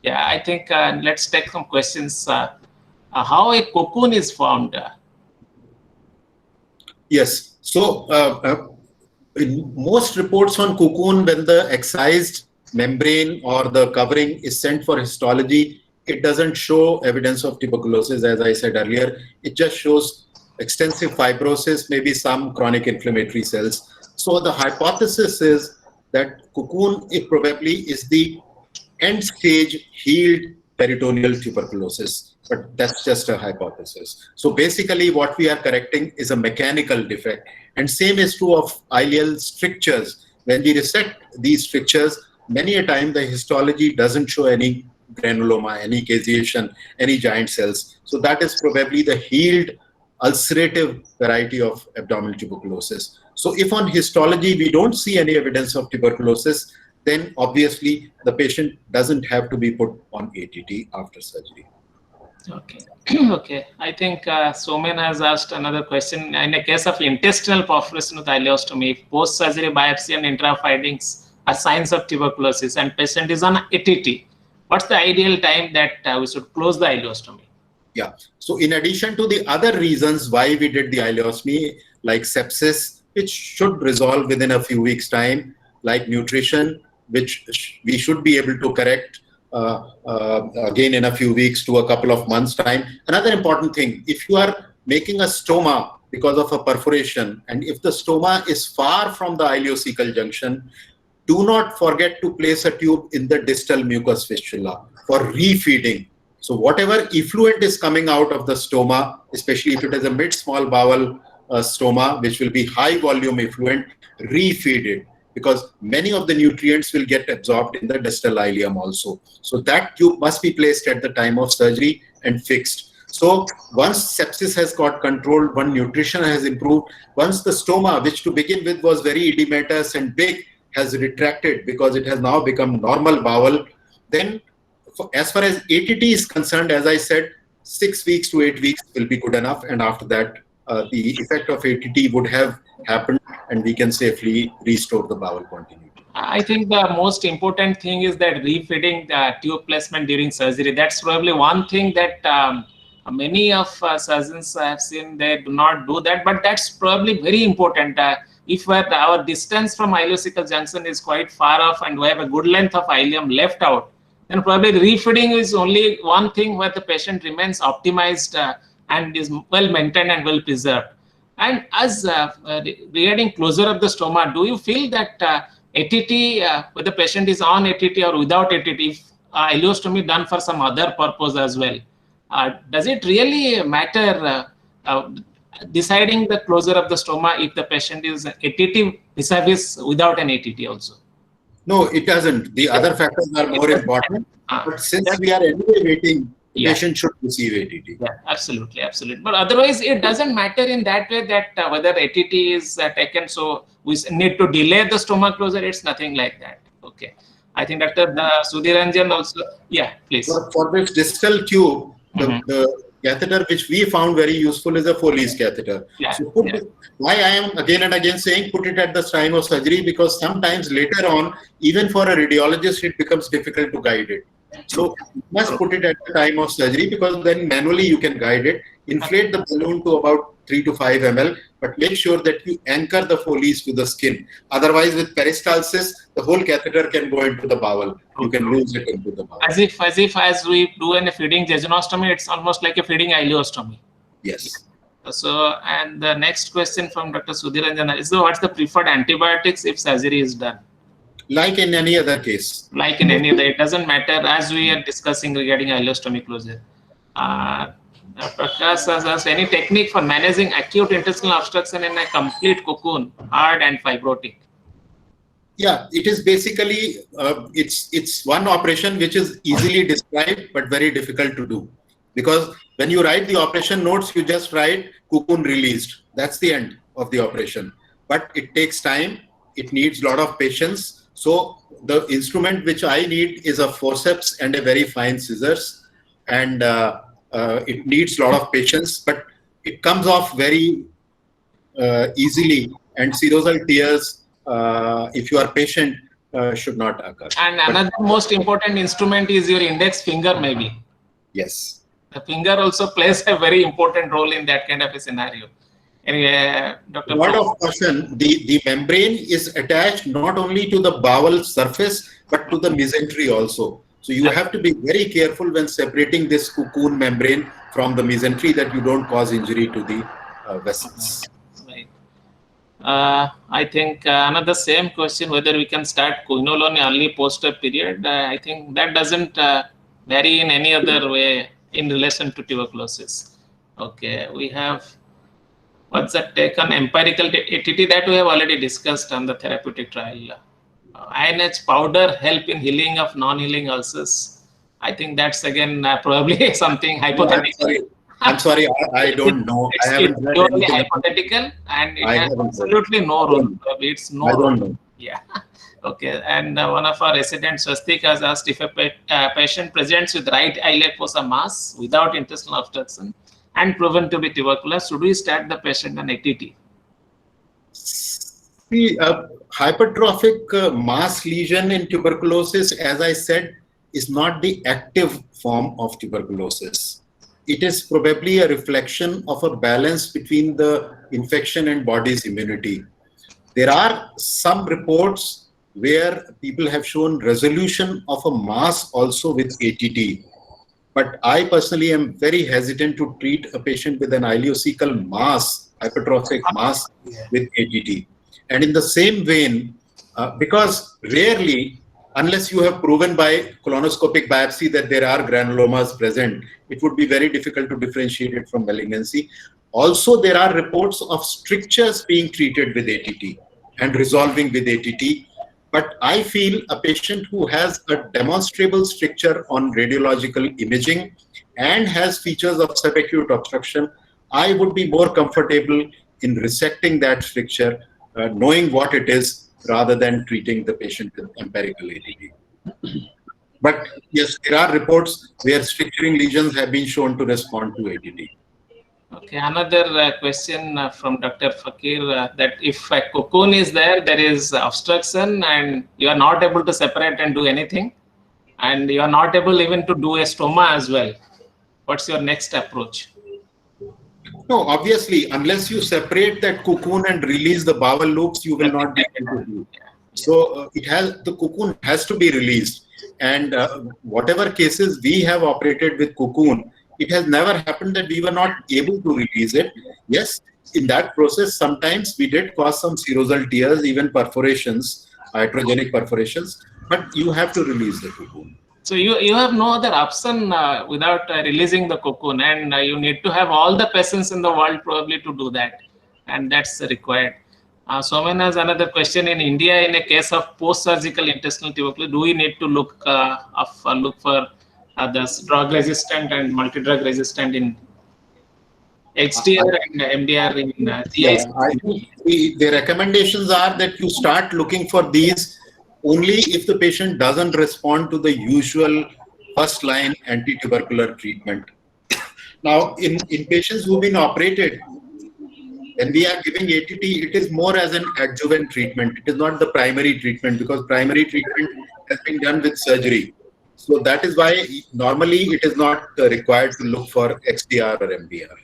Yeah, I think let's take some questions. How a cocoon is formed? Yes. So in most reports on cocoon, when the excised membrane or the covering is sent for histology, it doesn't show evidence of tuberculosis, as I said earlier. It just shows extensive fibrosis, maybe some chronic inflammatory cells. So the hypothesis is that cocoon, it probably is the end stage healed peritoneal tuberculosis, but that's just a hypothesis. So basically what we are correcting is a mechanical defect. And same is true of ileal strictures. When we resect these strictures, many a time the histology doesn't show any granuloma, any caseation, any giant cells. So that is probably the healed ulcerative variety of abdominal tuberculosis. So if on histology we don't see any evidence of tuberculosis, then obviously the patient doesn't have to be put on ATT after surgery. Okay. Okay. I think Somen has asked another question. In a case of intestinal perforation with ileostomy, if post-surgery biopsy and intra findings are signs of tuberculosis and patient is on ATT, what's the ideal time that we should close the ileostomy? Yeah. So in addition to the other reasons why we did the ileostomy, like sepsis, which should resolve within a few weeks' time, like nutrition, which we should be able to correct again in a few weeks to a couple of months' time. Another important thing, if you are making a stoma because of a perforation, and if the stoma is far from the ileocecal junction, do not forget to place a tube in the distal mucous fistula for refeeding. So whatever effluent is coming out of the stoma, especially if it is a mid-small bowel stoma, which will be high volume effluent, refeed it, because many of the nutrients will get absorbed in the distal ileum also. So that tube must be placed at the time of surgery and fixed. So once sepsis has got controlled, once nutrition has improved, once the stoma, which to begin with was very edematous and big, has retracted because it has now become normal bowel, then as far as ATT is concerned, as I said, 6 weeks to 8 weeks will be good enough. And after that, the effect of ATT would have happened and we can safely restore the bowel continuity. I think the most important thing is that refeeding the tube placement during surgery. That's probably one thing that many of surgeons I have seen, they do not do that, but that's probably very important. If our distance from ileocecal junction is quite far off and we have a good length of ileum left out, then probably refeeding is only one thing where the patient remains optimized and is well maintained and well preserved. And as regarding closure of the stoma, do you feel that ATT, whether the patient is on ATT or without ATT, if ileostomy done for some other purpose as well, does it really matter deciding the closure of the stoma if the patient is ATT vis-a-vis without an ATT also? No, it doesn't. The other factors are more important. But since we are anyway waiting, the patient should receive ATT. Yeah, absolutely, absolutely. But otherwise, it doesn't matter in that way that whether ATT is taken, so we need to delay the stoma closure. It's nothing like that. Okay. I think Dr. Sudhiranjan also, yeah, please. For this distal tube, the catheter which we found very useful is a Foley's catheter. Yeah, so why I am again and again saying put it at the time of surgery, because sometimes later on, even for a radiologist, it becomes difficult to guide it. So you must put it at the time of surgery, because then manually you can guide it. Inflate the balloon to about 3 to 5 ml, but make sure that you anchor the Foley's to the skin. Otherwise, with peristalsis, the whole catheter can go into the bowel. You can lose it into the bowel. As we do in a feeding jejunostomy, it's almost like a feeding ileostomy. Yes. So, and the next question from Dr. Sudhiranjan is, what's the preferred antibiotics if surgery is done? Like in any other case. Like in any other, it doesn't matter, as we are discussing regarding ileostomy closure. Prakash has asked, any technique for managing acute intestinal obstruction in a complete cocoon, hard and fibrotic? Yeah, it is basically, it's one operation which is easily described but very difficult to do. Because when you write the operation notes, you just write cocoon released. That's the end of the operation. But it takes time. It needs a lot of patience. So the instrument which I need is a forceps and a very fine scissors. And it needs a lot of patience, but it comes off very easily. And serosal tears, if you are patient, should not occur. And another most important instrument is your index finger, maybe. Yes. The finger also plays a very important role in that kind of a scenario. Anyway, Dr. Word of caution, the membrane is attached not only to the bowel surface, but to the mesentery also. So you have to be very careful when separating this cocoon membrane from the mesentery, that you don't cause injury to the vessels. Right. I think another same question, whether we can start quinolone early post-op period. I think that doesn't vary in any other way in relation to tuberculosis. Okay, we have, what's that take on empirical ATT, that we have already discussed on the therapeutic trial. INH powder help in healing of non-healing ulcers. I think that's again probably something hypothetical. I'm sorry, I don't know. It's purely hypothetical, and it has absolutely no role. It's no. I don't know. Yeah. Okay, and one of our residents, Swastik, has asked if a patient presents with right iliac fossa mass without intestinal obstruction and proven to be tuberculous, should we start the patient on ATT? See, hypertrophic mass lesion in tuberculosis, as I said, is not the active form of tuberculosis. It is probably a reflection of a balance between the infection and body's immunity. There are some reports where people have shown resolution of a mass also with ATT. But I personally am very hesitant to treat a patient with an ileocecal mass, hypertrophic mass with ATT. And in the same vein, because rarely, unless you have proven by colonoscopic biopsy that there are granulomas present, it would be very difficult to differentiate it from malignancy. Also, there are reports of strictures being treated with ATT and resolving with ATT. But I feel a patient who has a demonstrable stricture on radiological imaging and has features of subacute obstruction, I would be more comfortable in resecting that stricture, knowing what it is, rather than treating the patient with empirical ATT. But yes, there are reports where stricturing lesions have been shown to respond to ATT. Okay, another question from Dr. Fakir, that if a cocoon is there, there is obstruction and you are not able to separate and do anything, and you are not able even to do a stoma as well. What's your next approach? No, obviously, unless you separate that cocoon and release the bowel loops, you will not be able to do. So the cocoon has to be released. And whatever cases we have operated with cocoon, it has never happened that we were not able to release it. Yes, in that process, sometimes we did cause some serosal tears, even perforations, iatrogenic perforations, but you have to release the cocoon. So you have no other option without releasing the cocoon, and you need to have all the patients in the world probably to do that, and that's required. Soman has another question. In India, in a case of post-surgical intestinal tuberculosis, do we need to look for the drug-resistant and multi-drug resistant in HDR and MDR in GI? I think the recommendations are that you start looking for these only if the patient doesn't respond to the usual first-line anti-tubercular treatment. Now, in patients who've been operated, when we are giving ATT, it is more as an adjuvant treatment. It is not the primary treatment, because primary treatment has been done with surgery. So that is why normally it is not required to look for XDR or MDR.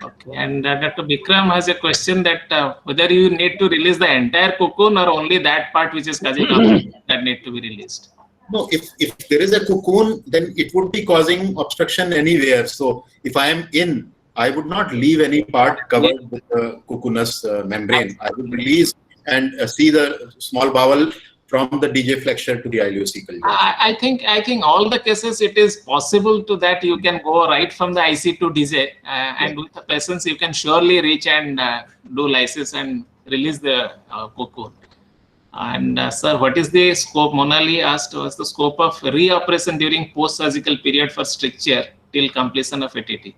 Okay, and Dr. Bikram has a question that whether you need to release the entire cocoon or only that part which is causing that need to be released. No, if there is a cocoon, then it would be causing obstruction anywhere. So if I am in, I would not leave any part covered with the cocoonous membrane. I would release and see the small bowel from the DJ flexure to the ileocecal. I think all the cases it is possible to that you can go right from the IC to DJ, and with the patients you can surely reach and do lysis and release the cocoon. And sir, what is the scope? Monali asked was the scope of reoperation during post-surgical period for stricture till completion of ATT.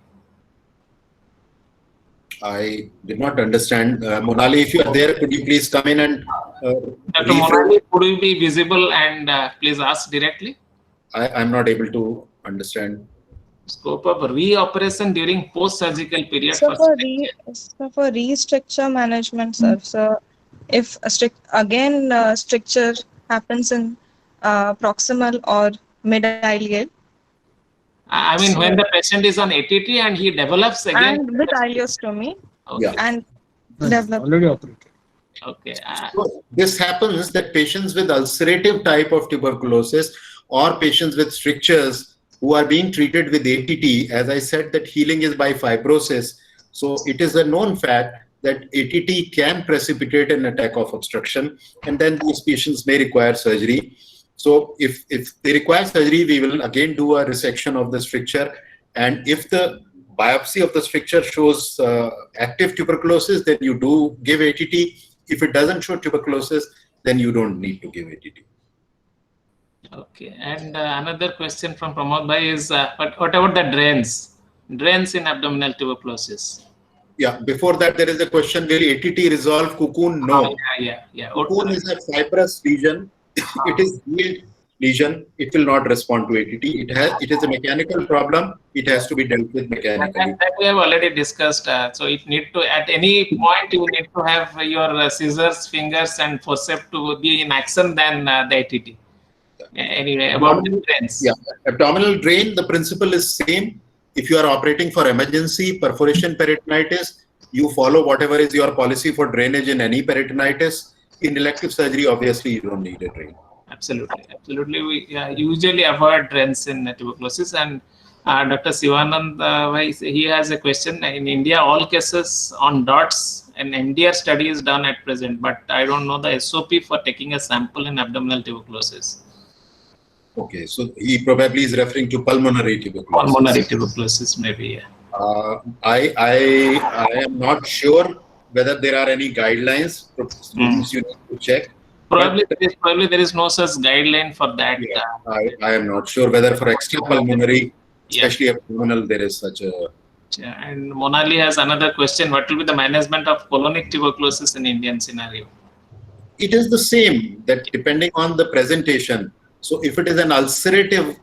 I did not understand. Monali, if you are there, could you please come in and... Dr. Monali, could you be visible and please ask directly? I'm not able to understand. Scope of reoperation during post-surgical period. So for restructure management, sir. So if a stricture happens in proximal or mid-ileal. I mean, when the patient is on ATT and he develops again. And with ileostomy. Okay. Yeah. And develop. Already operated. Okay. So this happens that patients with ulcerative type of tuberculosis or patients with strictures who are being treated with ATT, as I said, that healing is by fibrosis. So it is a known fact that ATT can precipitate an attack of obstruction, and then these patients may require surgery. So if they require surgery, we will again do a resection of the stricture. And if the biopsy of the stricture shows active tuberculosis, then you do give ATT. If it doesn't show tuberculosis, then you don't need to give ATT. Okay. And another question from Pramod Bhai is, what about the drains? Drains in abdominal tuberculosis? Yeah, before that, there is a question, will ATT resolve cocoon? No. Yeah. Cocoon is a fibrous lesion. It is healed lesion. It will not respond to ATT. It is a mechanical problem. It has to be dealt with mechanically. That we have already discussed. So it need to, at any point, you need to have your scissors, fingers, and forceps to be in action than the ATT. Anyway, about the drains. Yeah, abdominal drain, the principle is same. If you are operating for emergency, perforation peritonitis, you follow whatever is your policy for drainage in any peritonitis. In elective surgery, obviously, you don't need a drain. Absolutely. We usually avoid drains in tuberculosis. And Dr. Sivanand, he has a question. In India, all cases on DOTS, an MDR study is done at present, but I don't know the SOP for taking a sample in abdominal tuberculosis. Okay, so he probably is referring to pulmonary tuberculosis. Pulmonary tuberculosis, maybe, yeah. I am not sure whether there are any guidelines. You need to check. Probably there is no such guideline for that. Yeah, I am not sure whether for extrapulmonary, especially abdominal, there is such a. Yeah, and Monali has another question. What will be the management of colonic tuberculosis in Indian scenario? It is the same, that depending on the presentation. So if it is an ulcerative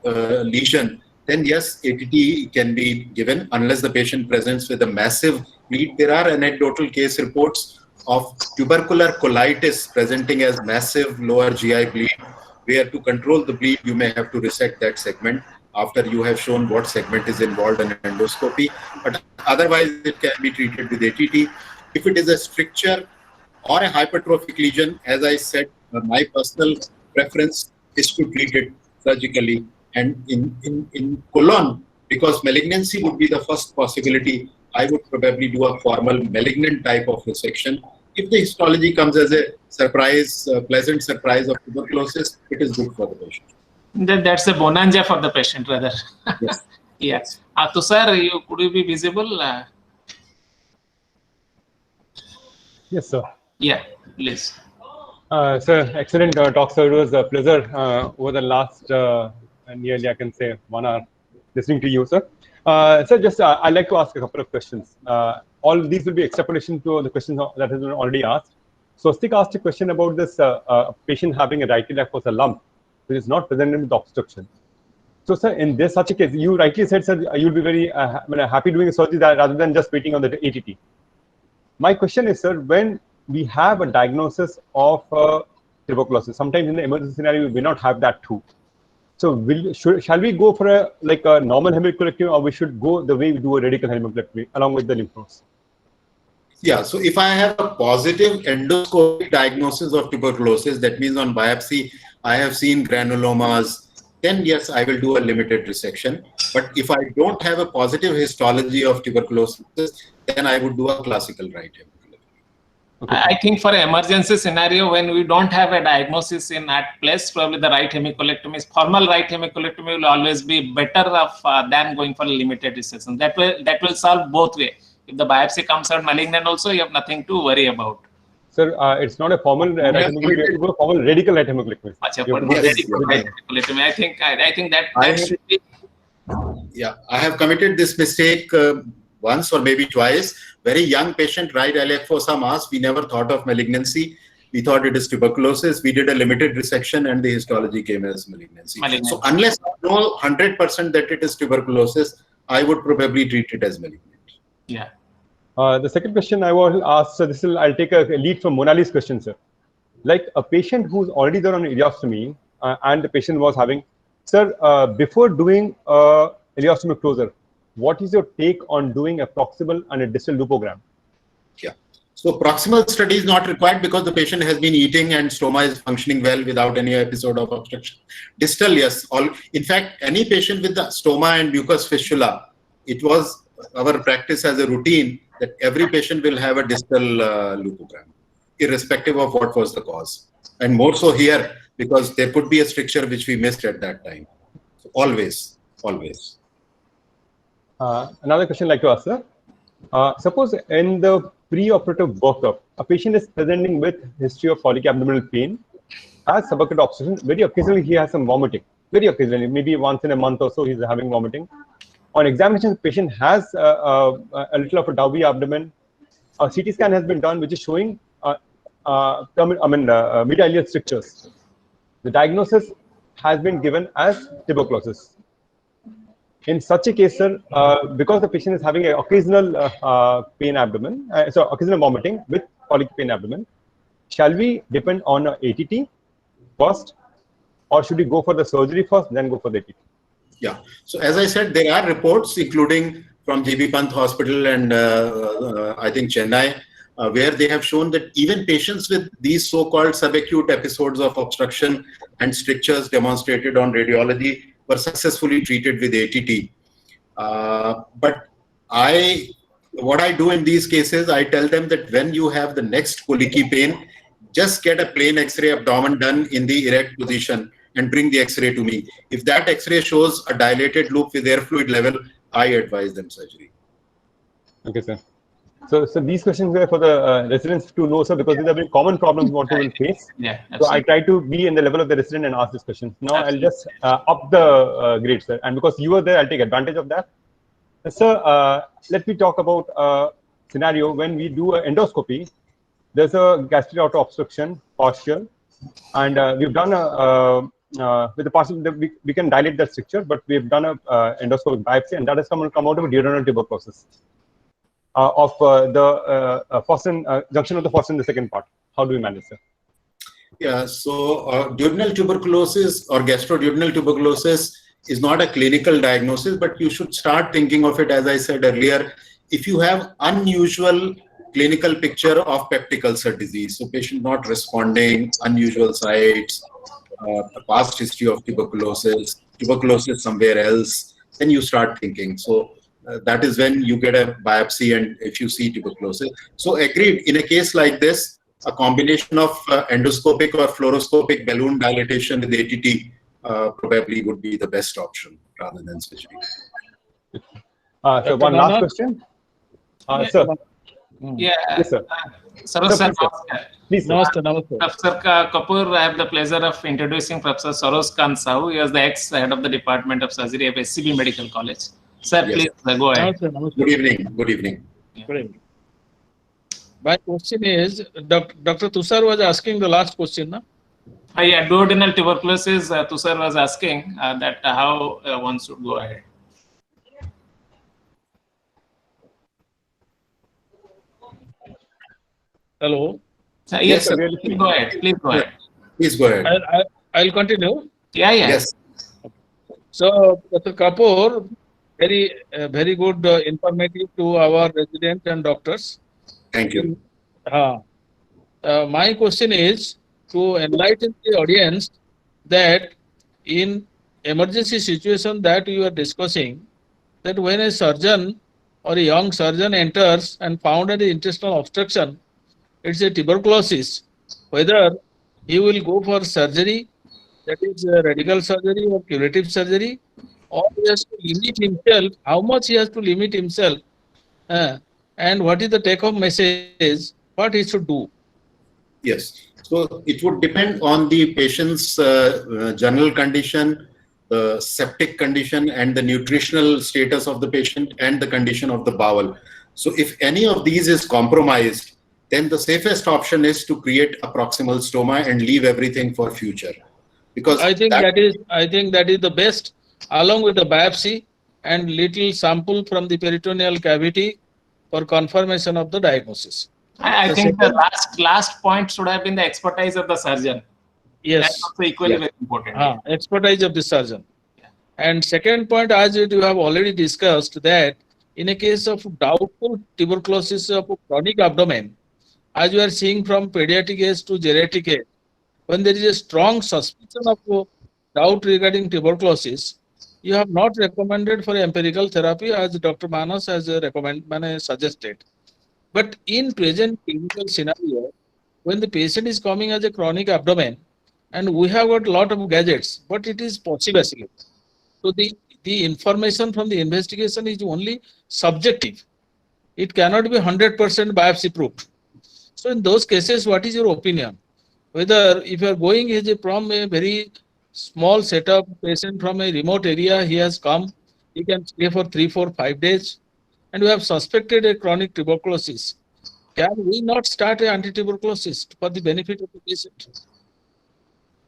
lesion, then yes, ATT can be given unless the patient presents with a massive bleed. There are anecdotal case reports of tubercular colitis presenting as massive lower GI bleed, where to control the bleed, you may have to resect that segment after you have shown what segment is involved in endoscopy. But otherwise, it can be treated with ATT. If it is a stricture or a hypertrophic lesion, as I said, my personal preference is to treat it surgically. And in colon, because malignancy would be the first possibility, I would probably do a formal malignant type of resection. If the histology comes as a surprise, pleasant surprise of tuberculosis, it is good for the patient. That's a bonanza for the patient, rather. Yes. Yes. Tushar, could you be visible? Yes, sir. Yeah, please. Sir, excellent talk, sir. It was a pleasure over the last nearly, I can say, 1 hour listening to you, sir. Sir, just I'd like to ask a couple of questions. All these will be extrapolation to the questions that has been already asked. Swastik asked a question about this patient having a right iliac fossa lump, which is not presented with obstruction. So, sir, in this such a case, you rightly said, sir, you'll be very happy doing a surgery rather than just waiting on the ATT. My question is, sir, when we have a diagnosis of tuberculosis, sometimes in the emergency scenario, we may not have that too. So shall we go for a normal hemicolectomy, or we should go the way we do a radical hemicolectomy along with the lymph nodes? Yeah, so if I have a positive endoscopic diagnosis of tuberculosis, that means on biopsy, I have seen granulomas, then yes, I will do a limited resection. But if I don't have a positive histology of tuberculosis, then I would do a classical right hemicolectomy. Okay. I think for an emergency scenario, when we don't have a diagnosis at place, probably the right hemicolectomy, formal right hemicolectomy will always be better than going for a limited resection. That will solve both ways. If the biopsy comes out malignant also, you have nothing to worry about. Sir, it's not a formal right hemicolectomy, you have to go formal radical right hemicolectomy. I think that should be. Yeah, I have committed this mistake once or maybe twice. Very young patient, right iliac fossa mass. We never thought of malignancy. We thought it is tuberculosis. We did a limited resection and the histology came as malignancy. So unless I know 100% that it is tuberculosis, I would probably treat it as malignant. Yeah. The second question I will ask, so I'll take a lead from Monali's question, sir. Like a patient who's already there on ileostomy and the patient was having, sir, before doing ileostomy closure, what is your take on doing a proximal and a distal lupogram? Yeah. So proximal study is not required because the patient has been eating and stoma is functioning well without any episode of obstruction. Distal, yes. In fact, any patient with the stoma and mucus fistula, it was our practice as a routine that every patient will have a distal lupogram, irrespective of what was the cause. And more so here, because there could be a stricture which we missed at that time. So always. Another question I'd like to ask, sir. Suppose in the pre-operative workup, a patient is presenting with history of abdominal pain, has subarachnoid obstruction. Very occasionally, he has some vomiting. Very occasionally, maybe once in a month or so, he's having vomiting. On examination, the patient has a little of a Dowby abdomen, a CT scan has been done which is showing medial ileal strictures. The diagnosis has been given as tuberculosis. In such a case, sir, because the patient is having an occasional pain abdomen, occasional vomiting with colic pain abdomen, shall we depend on ATT first, or should we go for the surgery first, then go for the ATT? Yeah. So as I said, there are reports, including from GB Pant Hospital and I think Chennai, where they have shown that even patients with these so-called subacute episodes of obstruction and strictures demonstrated on radiology were successfully treated with ATT. But what I do in these cases, I tell them that when you have the next colicky pain, just get a plain X-ray abdomen done in the erect position and bring the X-ray to me. If that X-ray shows a dilated loop with air fluid level, I advise them surgery. Okay, sir. So these questions were for the residents to know, sir, because these are very common problems what we will face. Yeah, so I try to be in the level of the resident and ask this question. Now absolutely. I'll just up the grade, sir. And because you were there, I'll take advantage of that. Sir, let me talk about a scenario when we do an endoscopy. There's a gastric aorta obstruction, partial, and we've done with the partial, we can dilate that stricture, but we've done a endoscopic biopsy, and that has come out of a duodenal tuberculosis of the junction of the first and the second part. How do we manage, sir? Yeah, so duodenal tuberculosis or gastroduodenal tuberculosis is not a clinical diagnosis, but you should start thinking of it, as I said earlier, if you have unusual clinical picture of peptic ulcer disease, so patient not responding, unusual sites, a past history of tuberculosis somewhere else, then you start thinking. So that is when you get a biopsy and if you see tuberculosis. So agreed, in a case like this, a combination of endoscopic or fluoroscopic balloon dilatation with ATT probably would be the best option rather than surgery. So one last question. Sir. Yeah. Yes, sir. Sarosh sir, please. Professor Kapoor, I have the pleasure of introducing Professor Sarosh Kant Sahu. He was the ex-head of the Department of Surgery at SCB Medical College. Sir, yes. Please go ahead. Good evening. Good evening. Yeah. Good evening. My question is, Dr. Tushar was asking the last question, no? Yeah, duodenal tuberculosis, Tushar was asking that how one should go ahead. Hello? Yes, sir. Please go ahead. Please go ahead. Please go ahead. I'll continue. Yeah. Yes. So, Dr. Kapoor, very good informative to our residents and doctors. Thank you. My question is to enlighten the audience that in emergency situation that you are discussing, that when a surgeon or a young surgeon enters and found an intestinal obstruction, it's a tuberculosis, whether he will go for surgery, that is radical surgery or curative surgery, or he has to limit himself, how much he has to limit himself, and what is the take-home message, what he should do. Yes. So it would depend on the patient's general condition, the septic condition, and the nutritional status of the patient and the condition of the bowel. So if any of these is compromised, then the safest option is to create a proximal stoma and leave everything for future. Because I think that is the best, along with the biopsy and little sample from the peritoneal cavity for confirmation of the diagnosis. I think the last point should have been the expertise of the surgeon. Yes. That's also equally very important. Expertise of the surgeon. Yeah. And second point, as you have already discussed, that in a case of doubtful tuberculosis of chronic abdomen, as you are seeing from pediatric age to geriatric age, when there is a strong suspicion of doubt regarding tuberculosis, you have not recommended for empirical therapy as Dr. Manas has suggested. But in present clinical scenario, when the patient is coming as a chronic abdomen, and we have got a lot of gadgets, but it is possible. So the information from the investigation is only subjective. It cannot be 100% biopsy proof. So in those cases, what is your opinion? Whether if you are going from a very small setup, patient from a remote area, he has come, he can stay for 3, 4, 5 days, and we have suspected a chronic tuberculosis. can we not start an anti-tuberculosis for the benefit of the patient?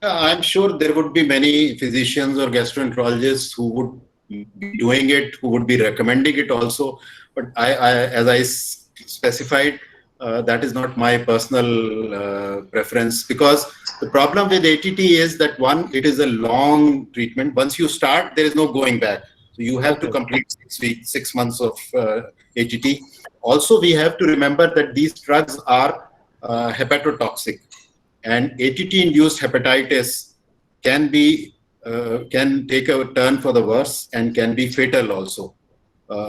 I'm sure there would be many physicians or gastroenterologists who would be doing it, who would be recommending it also. But as I specified, that is not my personal preference, because the problem with ATT is that one, it is a long treatment. Once you start, there is no going back. So you have to complete 6 months of ATT. Also, we have to remember that these drugs are hepatotoxic, and ATT-induced hepatitis can take a turn for the worse and can be fatal also.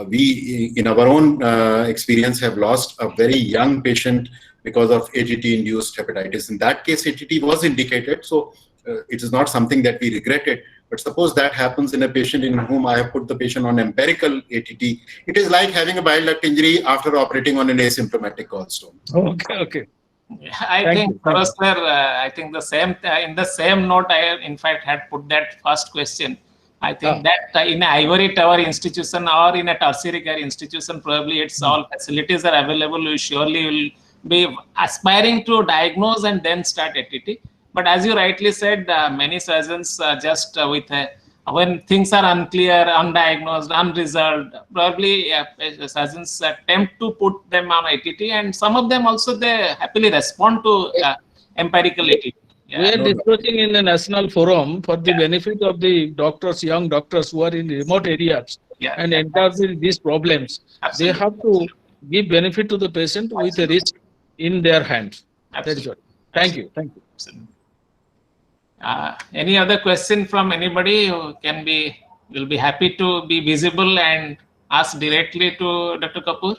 We, in our own experience, have lost a very young patient because of ATT-induced hepatitis. In that case, ATT was indicated, so it is not something that we regretted. But suppose that happens in a patient in whom I have put the patient on empirical ATT, it is like having a bile duct injury after operating on an asymptomatic gallstone. Okay. I think, Professor, I think the same in the same note, I in fact had put that first question. I think that in an ivory tower institution or in a tertiary care institution, probably it's all facilities are available. We surely will be aspiring to diagnose and then start ATT. But as you rightly said, many surgeons just when things are unclear, undiagnosed, unresolved, probably surgeons attempt to put them on ATT, and some of them also they happily respond to empirical ATT. We are discussing in the national forum for the benefit of the doctors, young doctors who are in remote areas and encounter these problems. Absolutely. They have to give benefit to the patient with a risk in their hands. That is what. Thank you. Thank you. Any other question from anybody who will be happy to be visible and ask directly to Dr. Kapoor?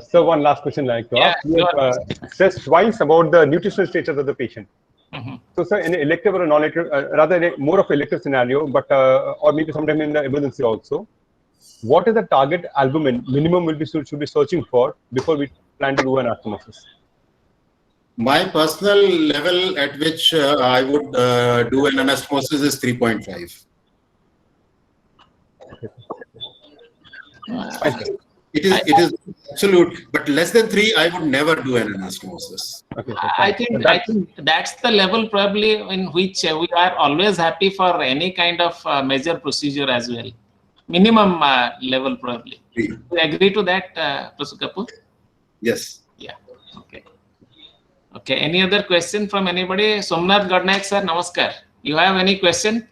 So one last question I'd like to ask. You have stressed twice about the nutritional status of the patient. So, sir, in an elective or a non-elective, rather more of an elective scenario, but or maybe sometime in the emergency also, what is the target albumin minimum should be searching for before we plan to do an anastomosis? My personal level at which I would do an anastomosis is 3.5. It is absolute, but less than 3, I would never do an anastomosis. Okay, I think that's the level probably in which we are always happy for any kind of major procedure as well. Minimum level probably. Do you agree to that, Professor Kapoor? Yes. Yeah. Okay. Okay. Any other question from anybody? Somnath Gadnaik sir, namaskar. You have any question?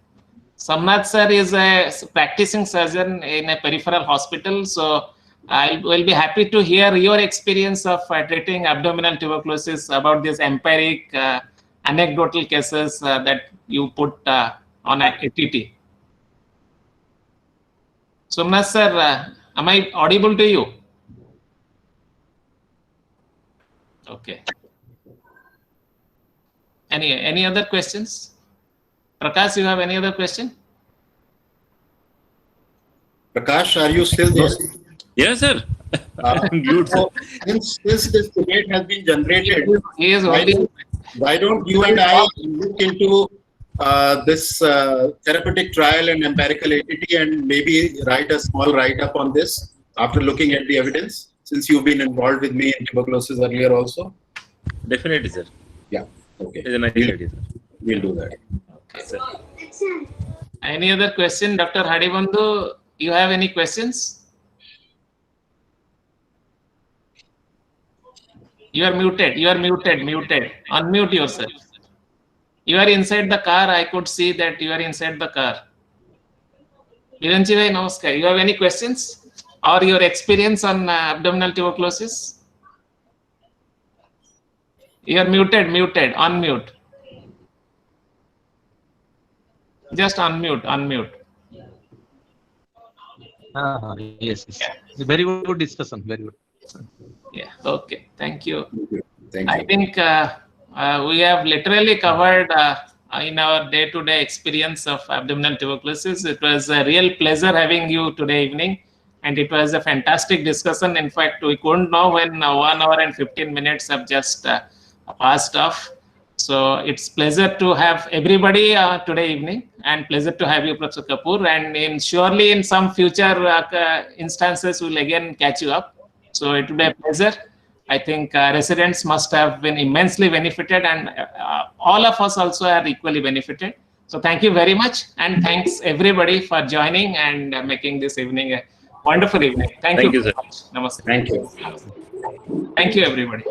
Somnath sir is a practicing surgeon in a peripheral hospital, so I will be happy to hear your experience of treating abdominal tuberculosis, about these empiric anecdotal cases that you put on ATT. Somnath sir, am I audible to you? Okay. Any other questions? Prakash, you have any other question? Prakash, are you still there? Yes, sir. I'm good, sir. Since this debate has been generated, He is why don't you and I look into this therapeutic trial and empirical ATT and maybe write a small write-up on this after looking at the evidence, since you've been involved with me in tuberculosis earlier also? Definitely, sir. Yeah. Okay. It's a nice idea, sir. We'll do that. Okay, sir. Any other question? Dr. Hadibandhu, you have any questions? You are muted. You are muted. Muted. Unmute yourself. You are inside the car. I could see that you are inside the car. Viranji bhai, namaskar. You have any questions or your experience on abdominal tuberculosis? You are muted. Muted. Unmute. Just unmute. Unmute. Yes. Very good discussion. Very good. Yeah. Okay. Thank you. Thank you. I think we have literally covered in our day-to-day experience of abdominal tuberculosis. It was a real pleasure having you today evening, and it was a fantastic discussion. In fact, we couldn't know when 1 hour and 15 minutes have just passed off. So it's pleasure to have everybody today evening, and pleasure to have you, Professor Kapoor. And surely in some future instances, we'll again catch you up. So it will be a pleasure. I think residents must have been immensely benefited, and all of us also are equally benefited. So thank you very much, and thanks everybody for joining and making this evening a wonderful evening. Thank you you, sir. very much. Namaste. Thank you. Thank you, everybody.